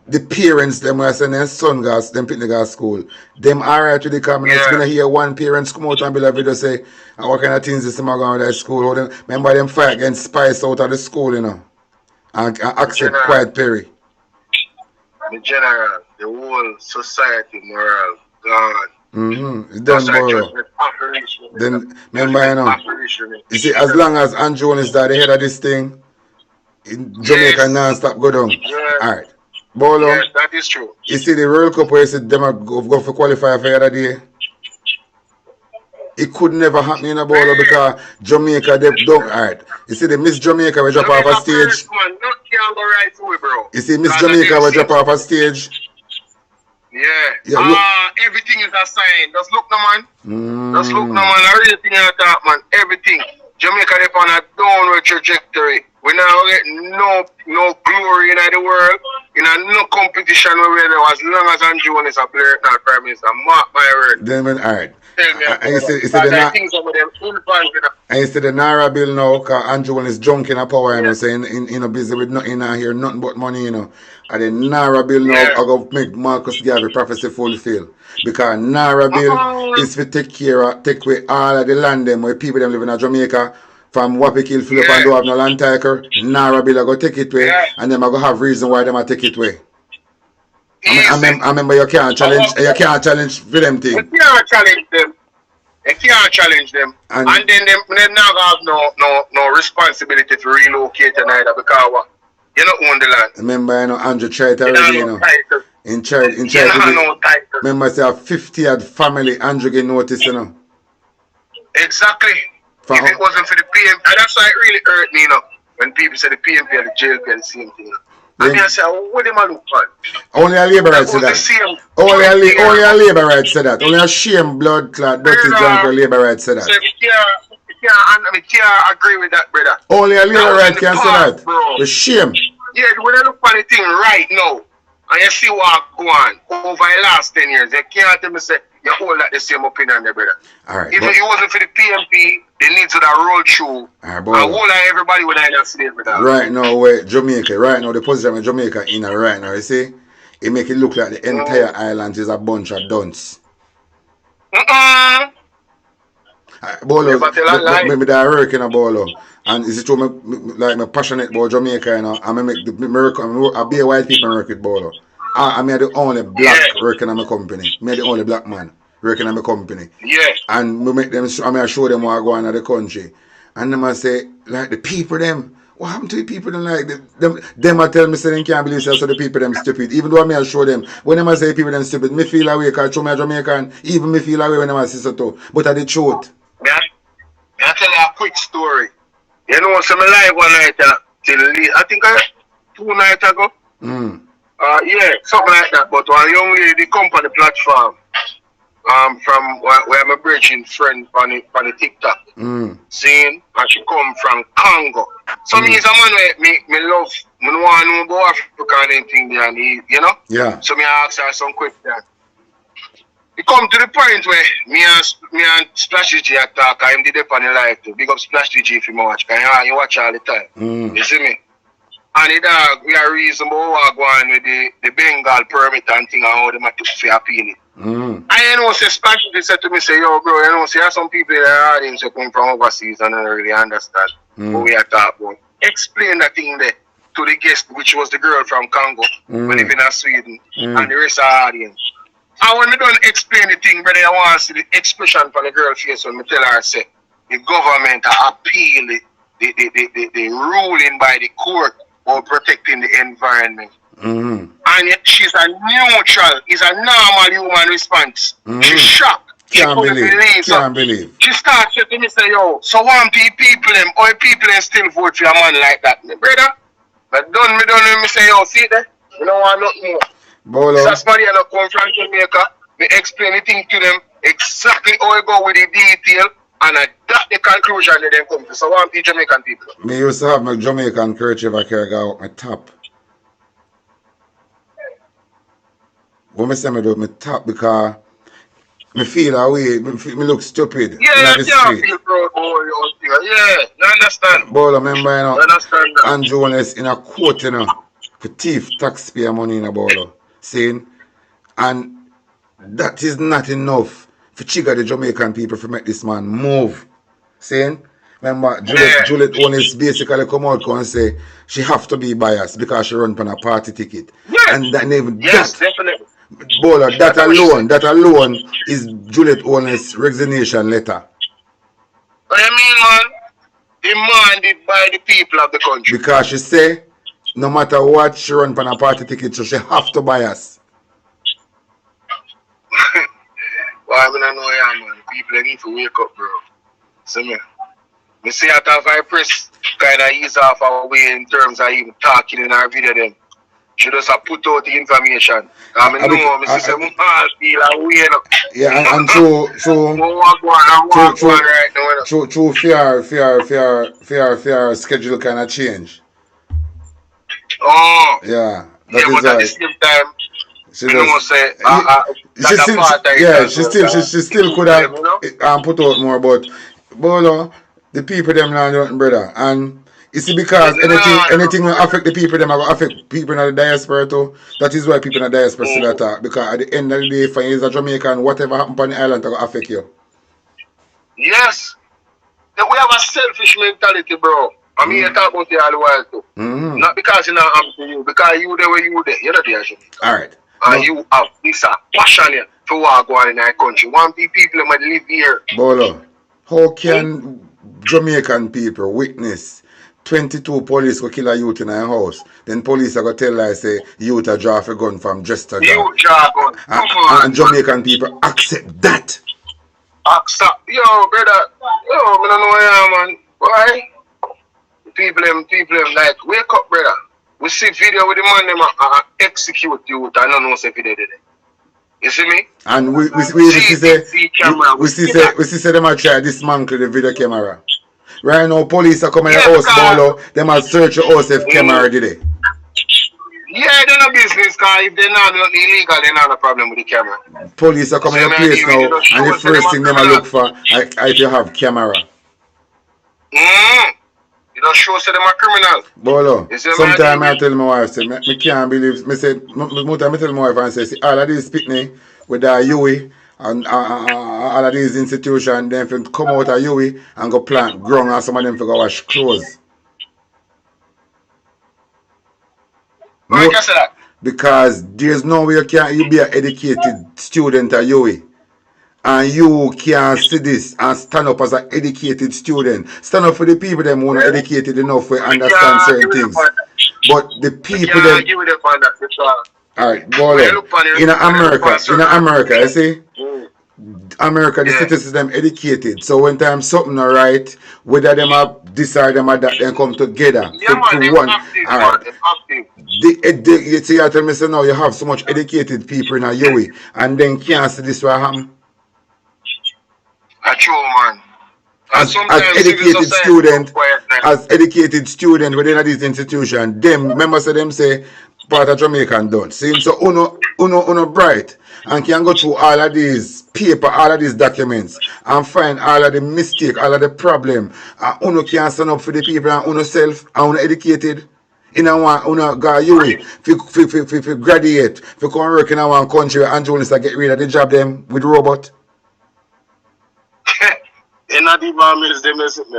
the parents, them were saying their son got, them pick the gas school. Them alright with the comment. It's gonna hear one parents come out and be like, video say, what kind of things this them are going to that school? Remember them fight against Spice out of the school, you know. And accept Quiet Perry. The general, the whole society moral, God. It's done, bro. Then, remember, you know, you see, as long as Andrew is at the head of this thing, in Jamaica non-stop go down. Alright. Bolo, Yes, that is true. you see the World Cup where you see them go for qualifier for the other day? It could never happen in a bowler because Jamaica, they don't. Alright. You see the Miss Jamaica will drop off a stage. You see Miss Jamaica will drop off a stage. Everything is a sign. Just look, no man. Just look, no man. Everything is that, man. Everything. Jamaica, they on a downward trajectory. We now get no glory in the world. In no competition where there was, as long as Andrew is a player, not prime minister. Mark my word. Then, alright. And you see the Naira bill now, because Andrew is drunk in a power, you know, saying busy with nothing here, nothing but money, you know. And the Naira bill now, I go make Marcus Garvey prophecy fulfill. Because Naira bill is to take away all of the land them where people them living in Jamaica. From Wappy Kill Philip and do have no land tiger, Naira bill I go take it away, and then I go have reason why them I take it away. I remember you can't challenge for them things. You can't challenge them. You can't challenge them. And then them now have no responsibility to relocate and either because you don't own the land. Remember, you know, Andrew tried already, you know. In church, remember I say 50 odd family Andrew get notice, you know. Exactly. If it wasn't for the PMP, and that's why it really hurt me, you know, when people say the PMP and the jail are the same thing. I mean, I say, what do I look for? Only a labor right say that. Only a labor right say that. Only a shame, blood clot, dirty drunk labor right say that. So I can't agree with that, brother. Only a labor right can say that. The shame. Yeah, when I look for the thing right now, and you see what go on over the last 10 years, you can't tell me say you hold like the same opinion there, brother. Alright. If it wasn't for the PMP, the needs of that roll through. I hold like everybody would have slave with that. Right now, where Jamaica, right now, the position of Jamaica in right now, you see, it make it look like the entire island is a bunch of dunce. Bolo, maybe they are working a bolo. And is it true, like, I'm passionate about Jamaica, you know, and I make the miracle, I be a white people work with bolo. I'm the only black working at my company. I'm the only black man working at my company. And we make them, I show them what I go on in the country. And them I say, like, the people them, what happened to the people them, like, them I tell me, say they can't believe so the people them stupid. Even though I show them, when them I say people them stupid, me feel away because I show me a Jamaican, even me feel away when I see so too. But I the truth. I'll tell you a quick story. You know, so I live one night till I think 2 nights ago. Something like that. But one young lady come on the platform from where I'm a bridging friend on the TikTok. Seeing, and she come from Congo. So me is a man where me love, me don't want to know about Africa and anything there, and you know? Yeah. So me ask her some questions. It come to the point where me and Splashy G attack, I'm the dep on the live too. Big up Splashy G if you watch, because you watch all the time. You see me? And the dog, we are reasonable what go on with the Bengal permit and thing and how they might to appeal it. And you know, say Splashy G said to me, say, yo bro, you know, see, some people in the audience who come from overseas and don't really understand what we are talking about. Explain that thing there to the guest, which was the girl from Congo, who live in Sweden, and the rest of the audience. And when I don't explain the thing, brother, I want to see the expression from the girl face when I tell her, say, the government appeal the ruling by the court or protecting the environment. And yet she's a neutral, it's a normal human response. She's shocked. Can't believe. She starts to me say, yo, so one people them, or people them still vote for a man like that, brother. But don't me say, yo, see that? You don't want nothing more. Bolo. So somebody I come from Jamaica, we explain the thing to them exactly how I go with the detail, and that's the conclusion that they come to. So I want the Jamaican people. Me used to have my Jamaican kerchief I carry out my top. When I say I do my top because I feel away, me look stupid. Yeah, you can't feel proud about your thing. Yeah, you understand. Bolo, remember, you know, you understand that. Andrew is in a court, you know, for thief taxpayer money in a bolo. Saying, and that is not enough for trigger the Jamaican people to make this man move. Saying, remember, Juliet Owens basically come out and say she have to be biased because she run on a party ticket. Yes. And that even definitely. Bolo, that alone is Juliet Owens' resignation letter. What do you mean, man? Demanded by the people of the country. Because she say, no matter what she run on a party ticket, so she have to buy us. Well, I mean, I know, yeah, man. People need to wake up, bro. See me? Me see that if I press kind of ease off our way in terms of even talking in our video, them. She just have put out the information. I mean, no, me see some all feel a way, you know. Yeah, and true, fair schedule kind of change. Oh. Yeah, that is but at the same time, she still could have put out more, but the people them not nothing, brother. And you see, because anything will affect the people, them will affect people in the diaspora too. That is why people in the diaspora still attack. Because at the end of the day, if you are a Jamaican, whatever happens on the island will affect you. Yes. We have a selfish mentality, bro. I mean, you talk about it all the while too. Not because you know I'm to you, because you there where you there. You're not there, alright. And you have this passion for what going in our country. One people might live here. Bolo, how can Jamaican people witness 22 police go kill a youth in a house? Then police are going to tell us, say, youth are draw a gun from just a gun. And Jamaican people accept that. Accept. Yo, brother. Yo, I don't know where I am, man. Why? People them like, wake up, brother. We see video with the man them execute you. I don't know if they did it. You see me? And we see them are try dismantle the video camera. Right now, police are coming to the house, Bolo. Them are search the house if camera did it. Yeah, they're no business, because if they're not illegal, they're not a problem with the camera. Police are coming to the place now, and the first thing they look for if you have camera. You don't show say them a criminal. Bolo, sometimes I tell my wife, say, me can't believe, me say, I tell my wife and say, see, all of these pitney with the UE and all of these institutions, then if come out of UE and go plant ground and some of them for go wash clothes. Why can I say that? Because there's no way you be an educated student at UE. And you can see this and stand up as an educated student. Stand up for the people them who are educated enough to understand certain things. But the people them. Alright, Bolo. In America, you see? America, the citizens them educated. So when time something alright, whether them are this or them are that, then come together to one. Alright. You see, I tell me, say now you have so much educated people in a UE, and then can't see this what happen. True, man. As educated student within this institution, them members of them say part of Jamaican done. See, so uno bright and can go through all of these paper, all of these documents and find all of the mistake, all of the problem. And uno can stand up for the people and uno self and uno educated. In a one, uno go UE, if you graduate, if you come work in a one country and journalists get rid of the job them with robot. They're not even miss them,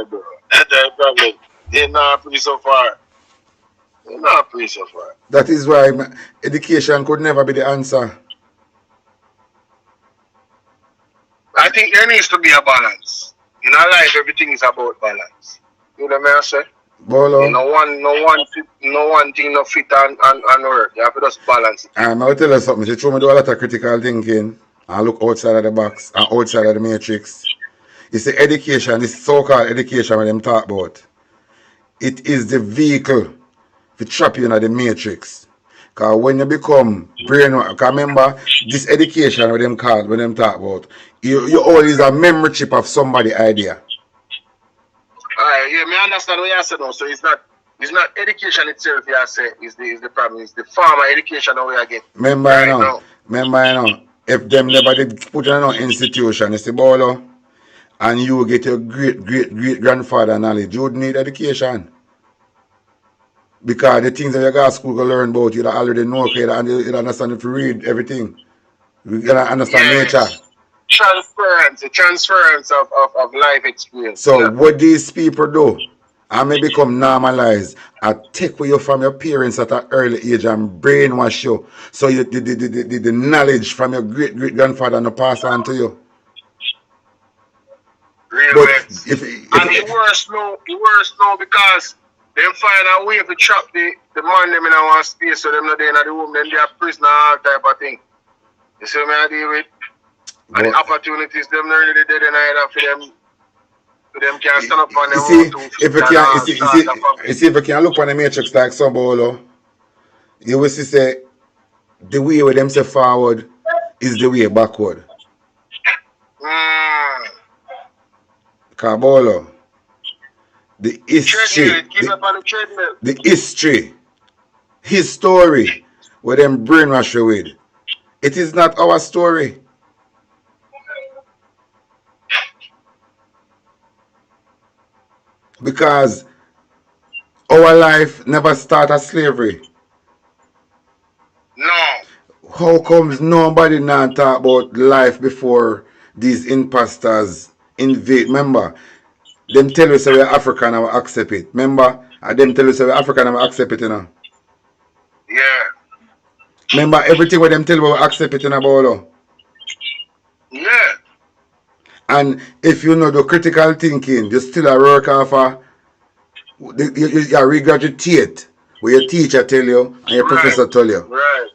bro. That's the problem. They're not free so far. They're not free so far. That is why education could never be the answer. I think there needs to be a balance. In our life, everything is about balance. You know what I say? Bolo. No one thing no fit and work. You have to just balance it. I'm going to tell you something. She told me do a lot of critical thinking and look outside of the box and outside of the matrix. It's the education, this so-called education when them talk about. It is the vehicle to trap you in the matrix. Because when you become brainwashed, because remember, this education when them talk about, you always a memory chip of somebody's idea. Yeah, I understand what you said now. So it's not education itself, you say, is the problem. It's the farmer education that we are getting. Remember, right if them never did put in an institution, it's the Bolo. And you get your great grandfather knowledge, you would need education. Because the things that you go to school to learn about, you already know, okay, and you understand if you read everything. You gotta understand nature. The transference of life experience. So what these people do, and may become normalized. I take away you from your parents at an early age and brainwash you. So you, the knowledge from your great-great-grandfather no pass on to you. Real But X. And the worst now because them find a way to trap the man them in our space so them not there in the room, then they are prisoner all type of thing. You see what I deal with? And the opportunities them not really dead in either for them can stand up on their own 2 feet. If you can look on the matrix like Sobolo, you will see say the way where them say forward is the way backward. Kabolo, the history, his story, where them brainwash you with. It is not our story. Because our life never started as slavery. No. How comes nobody now talk about life before these imposters invade? Remember, them tell us we're African and we accept it. Remember, them tell us we're African and we accept it, you know. Yeah. Remember, everything with them tell we accept it, you know, Bolo. Yeah. And if you know the critical thinking, you still a work off you regurgitate what your teacher tell you and your professor tell you. Right.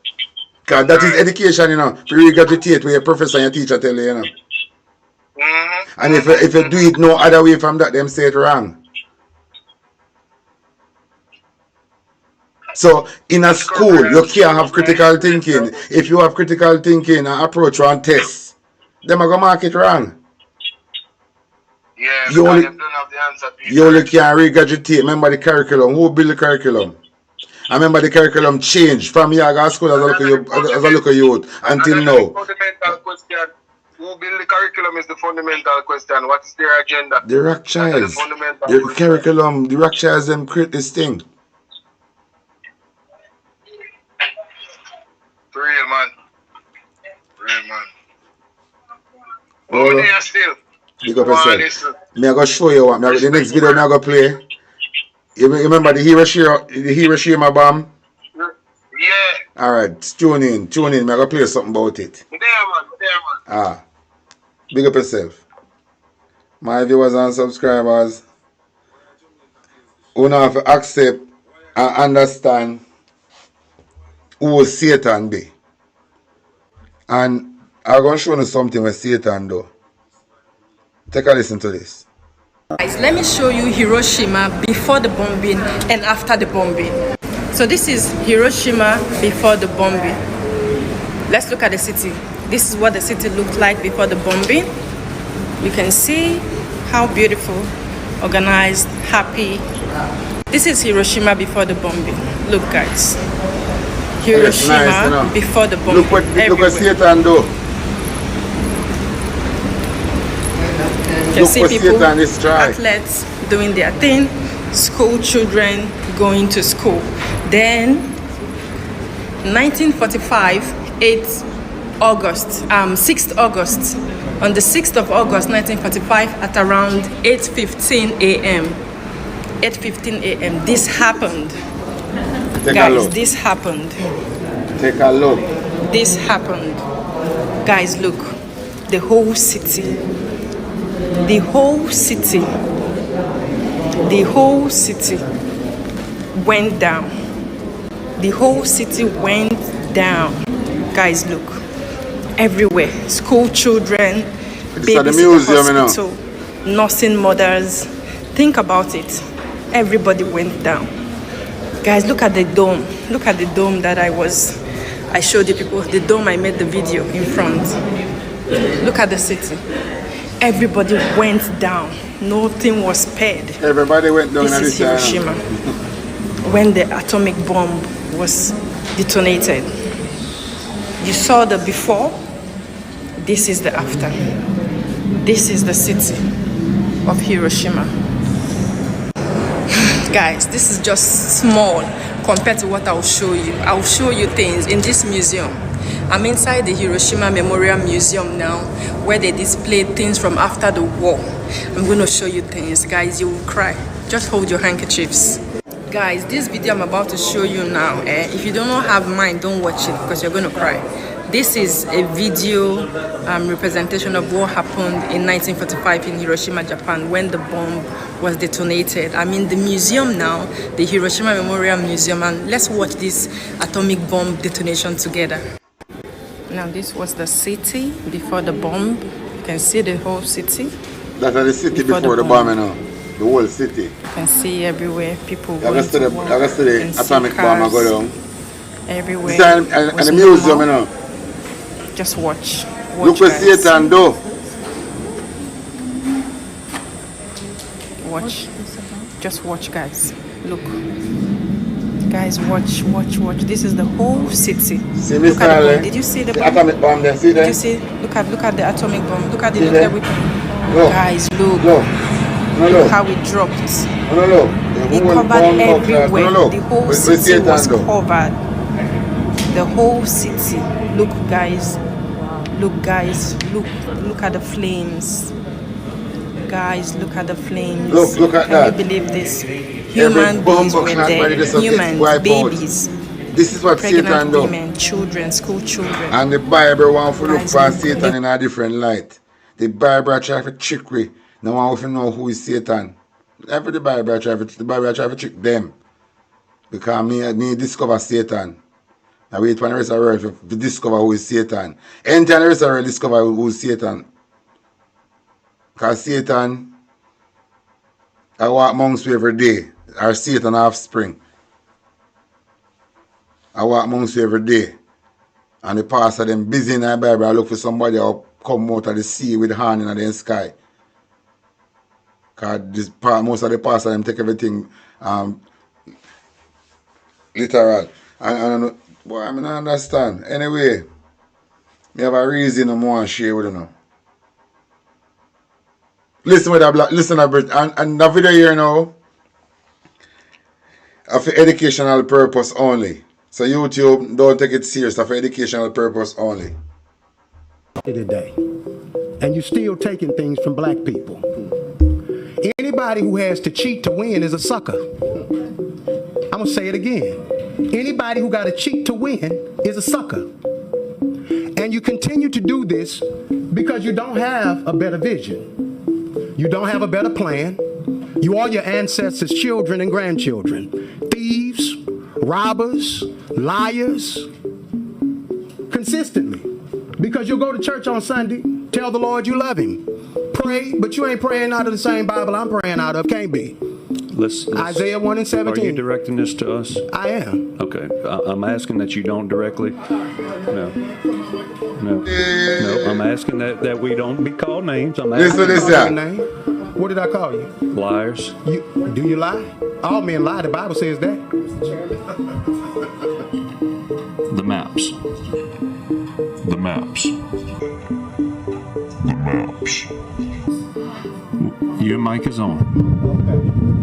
Because that is education, you know. You regurgitate what your professor and your teacher tell you, you know. And if you do it no other way from that, them say it wrong. So in a school, you can't have critical thinking. If you have critical thinking and approach one test, them are going to mark it wrong. Yeah, you only, don't have the answer to you only can regurgitate. Remember the curriculum. Who built the curriculum? I remember the curriculum changed from Yaga School as a local youth until now. Who built the curriculum is the fundamental question. What is their agenda? The Rothschilds. The curriculum, the Rothschilds them create this thing. Real man. Real man. Over there still. Big up yourself. Me I go show you what. The next video me I go play. You remember the Hiroshima bomb? Yeah. Alright, tune in. Me I go play something about it. There man. Big up yourself. My viewers and subscribers, who now have to accept and understand who Satan be. And I'm going to show you something with Satan do. Take a listen to this. Guys, let me show you Hiroshima before the bombing and after the bombing. So this is Hiroshima before the bombing. Let's look at the city. This is what the city looked like before the bombing. You can see how beautiful, organized, happy. This is Hiroshima before the bombing. Look guys. Hiroshima nice, you know. Before the bombing. Look what Satan do. You can see people, athletes doing their thing, school children going to school. Then 1945, 6th August. On the 6th of August 1945 at around 8:15 a.m. 8:15 a.m. This happened. Guys, this happened. Take a look. This happened. Guys, look. The whole city. The whole city went down. The whole city went down. Guys, look. Everywhere. School children, babies in the hospital, nursing mothers. Think about it. Everybody went down. Guys, look at the dome. Look at the dome that I showed you people. The dome I made the video in front. Look at the city. Everybody went down. Nothing was spared. Everybody went down. This is Hiroshima. When the atomic bomb was detonated. You saw the before. This is the after. This is the city of Hiroshima. Guys, this is just small compared to what I'll show you. I'll show you things in this museum. I'm inside the Hiroshima Memorial Museum now, where they display things from after the war. I'm going to show you things, guys. You will cry. Just hold your handkerchiefs. Guys, this video I'm about to show you now, if you do not have mind, don't watch it because you're going to cry. This is a video representation of what happened in 1945 in Hiroshima, Japan, when the bomb was detonated. I'm in the museum now, the Hiroshima Memorial Museum, and let's watch this atomic bomb detonation together. Now, this was the city before the bomb. You can see the whole city. That's the city before the bomb, you know. The whole city. You can see everywhere people going to work. I guess the atomic bomb go down. Everywhere. And the museum, you know. Just watch. Look what Satan do. Watch. Just watch, guys. Look. Guys, watch. This is the whole city. See me, did you see the bomb? Atomic bomb there, see that? Did you see? Look at the atomic bomb. Look at the nuclear weapon. Look. Guys, look. No, look how it dropped. No. It covered everywhere. The whole city was covered. The whole city. Look, guys. Look at the flames. Guys, look at the flames. Look at that. Can you believe this? Human beings were there. Humans, babies. This is what Satan do. Women, children, school children. And the Bible want to look for Satan in a different light. The Bible try to trick we. No one will know who is Satan. The Bible try to trick them. Because me discover Satan. I wait for the rest of the world to discover who is Satan. Anytime the rest of the world discover who is Satan. Because Satan, I walk amongst you every day. Or Satan offspring. I walk amongst you every day. And the pastor them busy in the Bible. I look for somebody who come out of the sea with hand in the sky. Because most of the pastors them take everything literal. And boy, I don't understand. Anyway, me have a reason I want to share with you now. Listen and the video here now for educational purpose only. So YouTube, don't take it serious, for educational purpose only. Today, and you're still taking things from black people. Anybody who has to cheat to win is a sucker. I'm gonna say it again. Anybody who got to cheat to win is a sucker. And you continue to do this because you don't have a better vision. You don't have a better plan. You are your ancestors' children and grandchildren. Thieves, robbers, liars, consistently. Because you'll go to church on Sunday, tell the Lord you love him. Pray, but you ain't praying out of the same Bible I'm praying out of. Can't be. Isaiah 1:17. Are you directing this to us? I am. Okay. I'm asking that you don't directly. No. I'm asking that we don't be called names. I'm asking name. What did I call you? Liars. Do you lie? All men lie. The Bible says that. The maps. The maps. The maps. Your mic is on.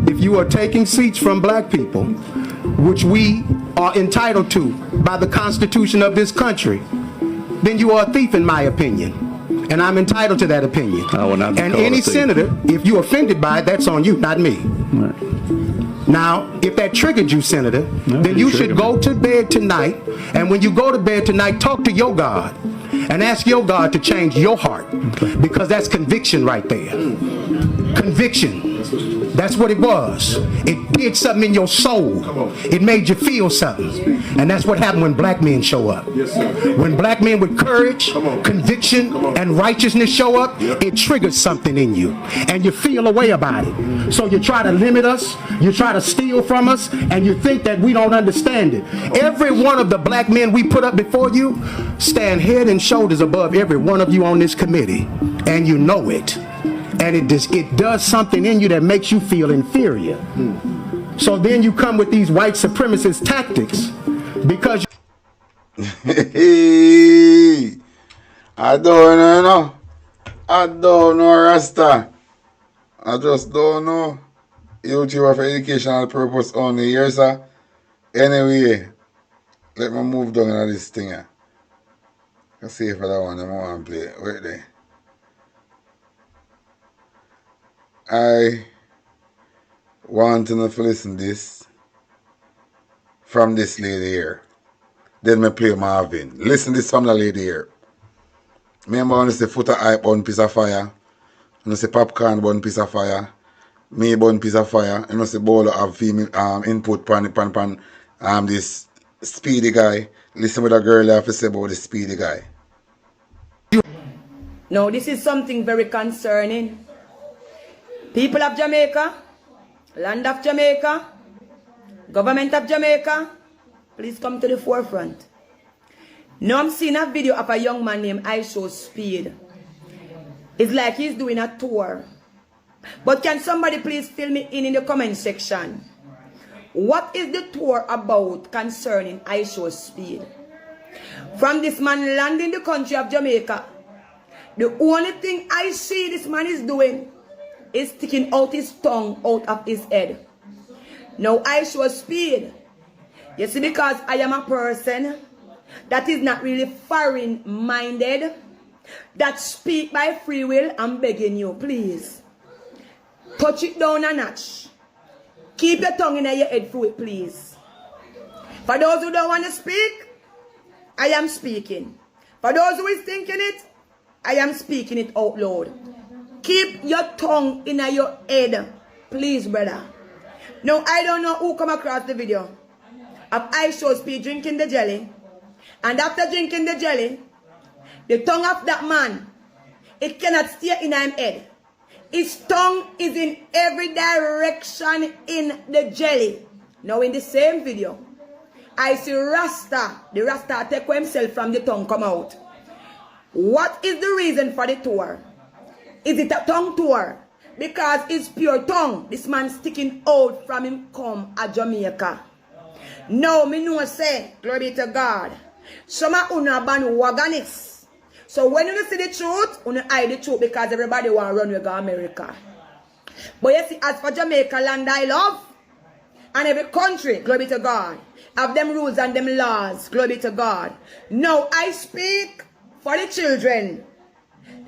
If you are taking seats from black people, which we are entitled to by the Constitution of this country, then you are a thief in my opinion. And I'm entitled to that opinion. And any senator, if you're offended by it, that's on you, not me. Right. Now, if that triggered you, Senator, then you should go to bed tonight, and when you go to bed tonight, talk to your God and ask your God to change your heart, because that's conviction right there. Conviction. That's what it was. It did something in your soul. It made you feel something. And that's what happened when black men show up. When black men with courage, conviction, and righteousness show up, it triggers something in you. And you feel a way about it. So you try to limit us, you try to steal from us, and you think that we don't understand it. Every one of the black men we put up before you stand head and shoulders above every one of you on this committee. And you know it. And it does something in you that makes you feel inferior. So then you come with these white supremacist tactics because I don't know. I don't know, Rasta. I just don't know. YouTube for educational purpose only. Yes, sir. Anyway, let me move down on this thing here. Let's see if that one I want to play. Wait there. wanting to listen this from this lady here. Then me play Marvin. Listen this from the lady here. Remember when I say foot of hype on piece of fire. When I say popcorn bun piece of fire. Me bun piece of fire. And I say bowl of female input pan this speedy guy. Listen what a girl have to say about the speedy guy. No, this is something very concerning. People of Jamaica, land of Jamaica, government of Jamaica, please come to the forefront. Now I'm seeing a video of a young man named I Show Speed. It's like he's doing a tour. But can somebody please fill me in the comment section? What is the tour about concerning I Show Speed? From this man landing the country of Jamaica, the only thing I see this man is doing is sticking out his tongue out of his head. Now I Show Speed. You see, because I am a person that is not really foreign-minded, that speak by free will, I'm begging you, please. Touch it down a notch. Keep your tongue in your head through it, please. For those who don't want to speak, I am speaking. For those who is thinking it, I am speaking it out loud. Keep your tongue in your head, please, brother. Now, I don't know who come across the video of I Show Speed drinking the jelly. And after drinking the jelly, the tongue of that man, it cannot stay in his head. His tongue is in every direction in the jelly. Now in the same video, I see Rasta. The Rasta take himself from the tongue come out. What is the reason for the tour? Is it a tongue tour? Because it's pure tongue. This man sticking out from him come a Jamaica. Now me know say, glory be to God. Some of una ban wagonist. So when you see the truth, you hide the truth because everybody want to run with America. But you see, as for Jamaica, land I love, and every country, glory be to God, have them rules and them laws, glory be to God. Now I speak for the children.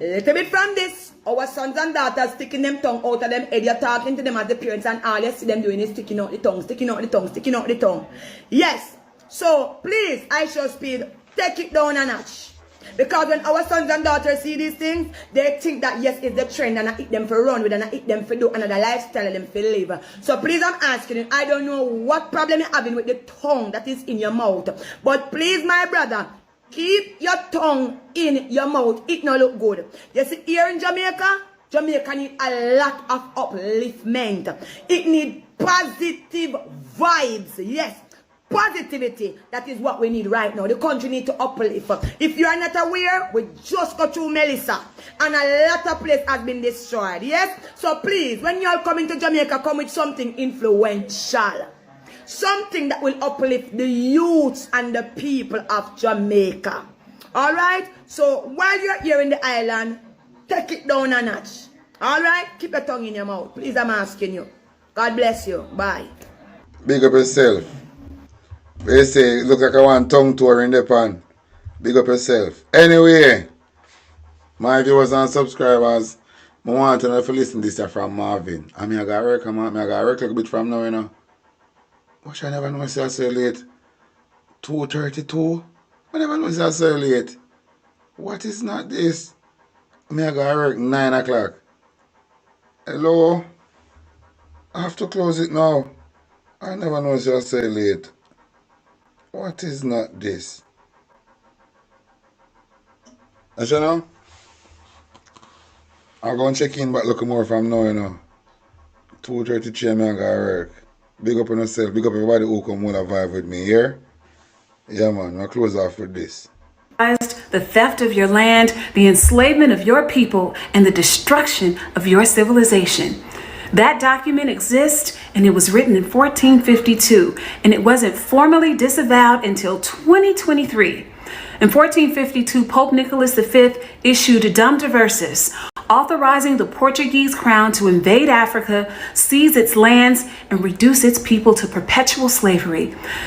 A little bit from this, our sons and daughters sticking them tongue out of them head. You're talking to them as the parents, and all you see them doing is sticking out the tongue, sticking out the tongue, sticking out the tongue. Yes. So please, I Show Speed, take it down a notch. Because when our sons and daughters see these things, they think that yes, it's the trend and I eat them for run with and I eat them for do another lifestyle them for live. So please, I'm asking you, I don't know what problem you're having with the tongue that is in your mouth. But please, my brother, keep your tongue in your mouth. It not look good. You see, here in Jamaica, Jamaica need a lot of upliftment. It need positive vibes. Yes. Positivity, that is what we need right now. The country need to uplift. If you are not aware, we just go through Melissa and a lot of place has been destroyed. Yes? So please, when you are coming to Jamaica, come with something influential. Something that will uplift the youths and the people of Jamaica. Alright? So while you're here in the island, take it down a notch. Alright? Keep your tongue in your mouth. Please, I'm asking you. God bless you. Bye. Big up yourself. They say, it looks like I want tongue tour in the pan. Big up yourself. Anyway, my viewers and subscribers, I want to know if you listen to this from Marvin. I mean, I got to work a little bit from now, you know. What I never know it's so late. 2:32? I never know it's so late. What is not this? I mean, I got to work 9 o'clock. Hello? I have to close it now. I never know it's so late. What is not this? As you know, I'll go and check in but look more from now, you know. 2:33 I gotta work. Big up on yourself, big up everybody who come on a vibe with me here. Yeah man, I'll close off with this. The theft of your land, the enslavement of your people, and the destruction of your civilization. That document exists, and it was written in 1452, and it wasn't formally disavowed until 2023. In 1452, Pope Nicholas V issued Dum Diversas, authorizing the Portuguese crown to invade Africa, seize its lands, and reduce its people to perpetual slavery.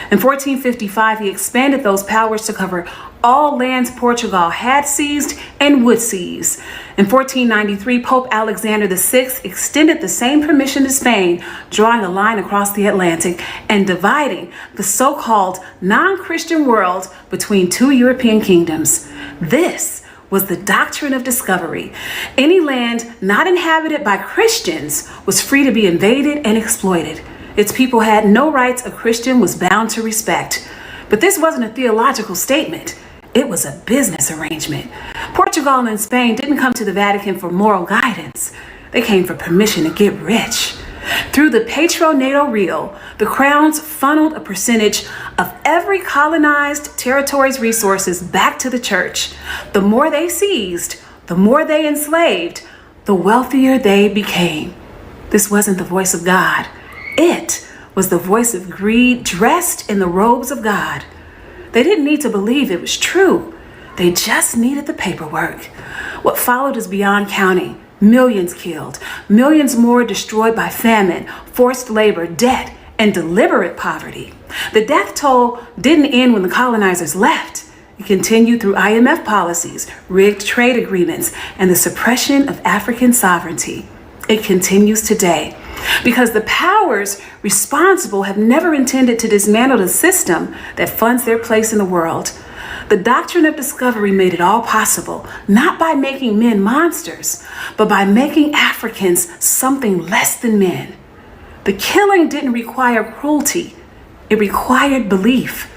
In 1455, he expanded those powers to cover all lands Portugal had seized and would seize. In 1493, Pope Alexander VI extended the same permission to Spain, drawing a line across the Atlantic and dividing the so-called non-Christian world between two European kingdoms. This was the doctrine of discovery. Any land not inhabited by Christians was free to be invaded and exploited. Its people had no rights a Christian was bound to respect. But this wasn't a theological statement. It was a business arrangement. Portugal and Spain didn't come to the Vatican for moral guidance. They came for permission to get rich. Through the patronato real, the crowns funneled a percentage of every colonized territory's resources back to the church. The more they seized, the more they enslaved, the wealthier they became. This wasn't the voice of God. It was the voice of greed dressed in the robes of God. They didn't need to believe it was true. They just needed the paperwork. What followed is beyond counting. Millions killed, millions more destroyed by famine, forced labor, debt, and deliberate poverty. The death toll didn't end when the colonizers left. It continued through IMF policies, rigged trade agreements, and the suppression of African sovereignty. It continues today because the powers responsible have never intended to dismantle the system that funds their place in the world. The doctrine of discovery made it all possible, not by making men monsters, but by making Africans something less than men. The killing didn't require cruelty. It required belief.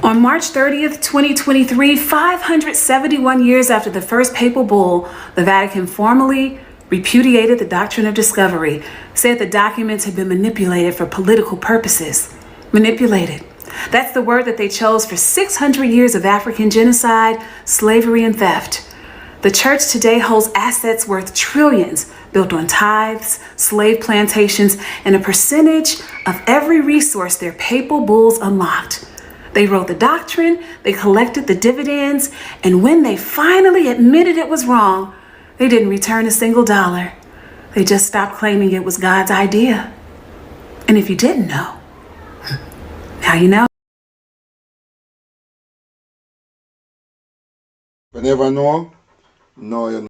On March 30th, 2023, 571 years after the first papal bull, the Vatican formally repudiated the doctrine of discovery, said the documents had been manipulated for political purposes. Manipulated. That's the word that they chose for 600 years of African genocide, slavery, and theft. The church today holds assets worth trillions, built on tithes, slave plantations, and a percentage of every resource their papal bulls unlocked. They wrote the doctrine, they collected the dividends, and when they finally admitted it was wrong, they didn't return a single dollar. They just stopped claiming it was God's idea. And if you didn't know, now you know. You never know? No, you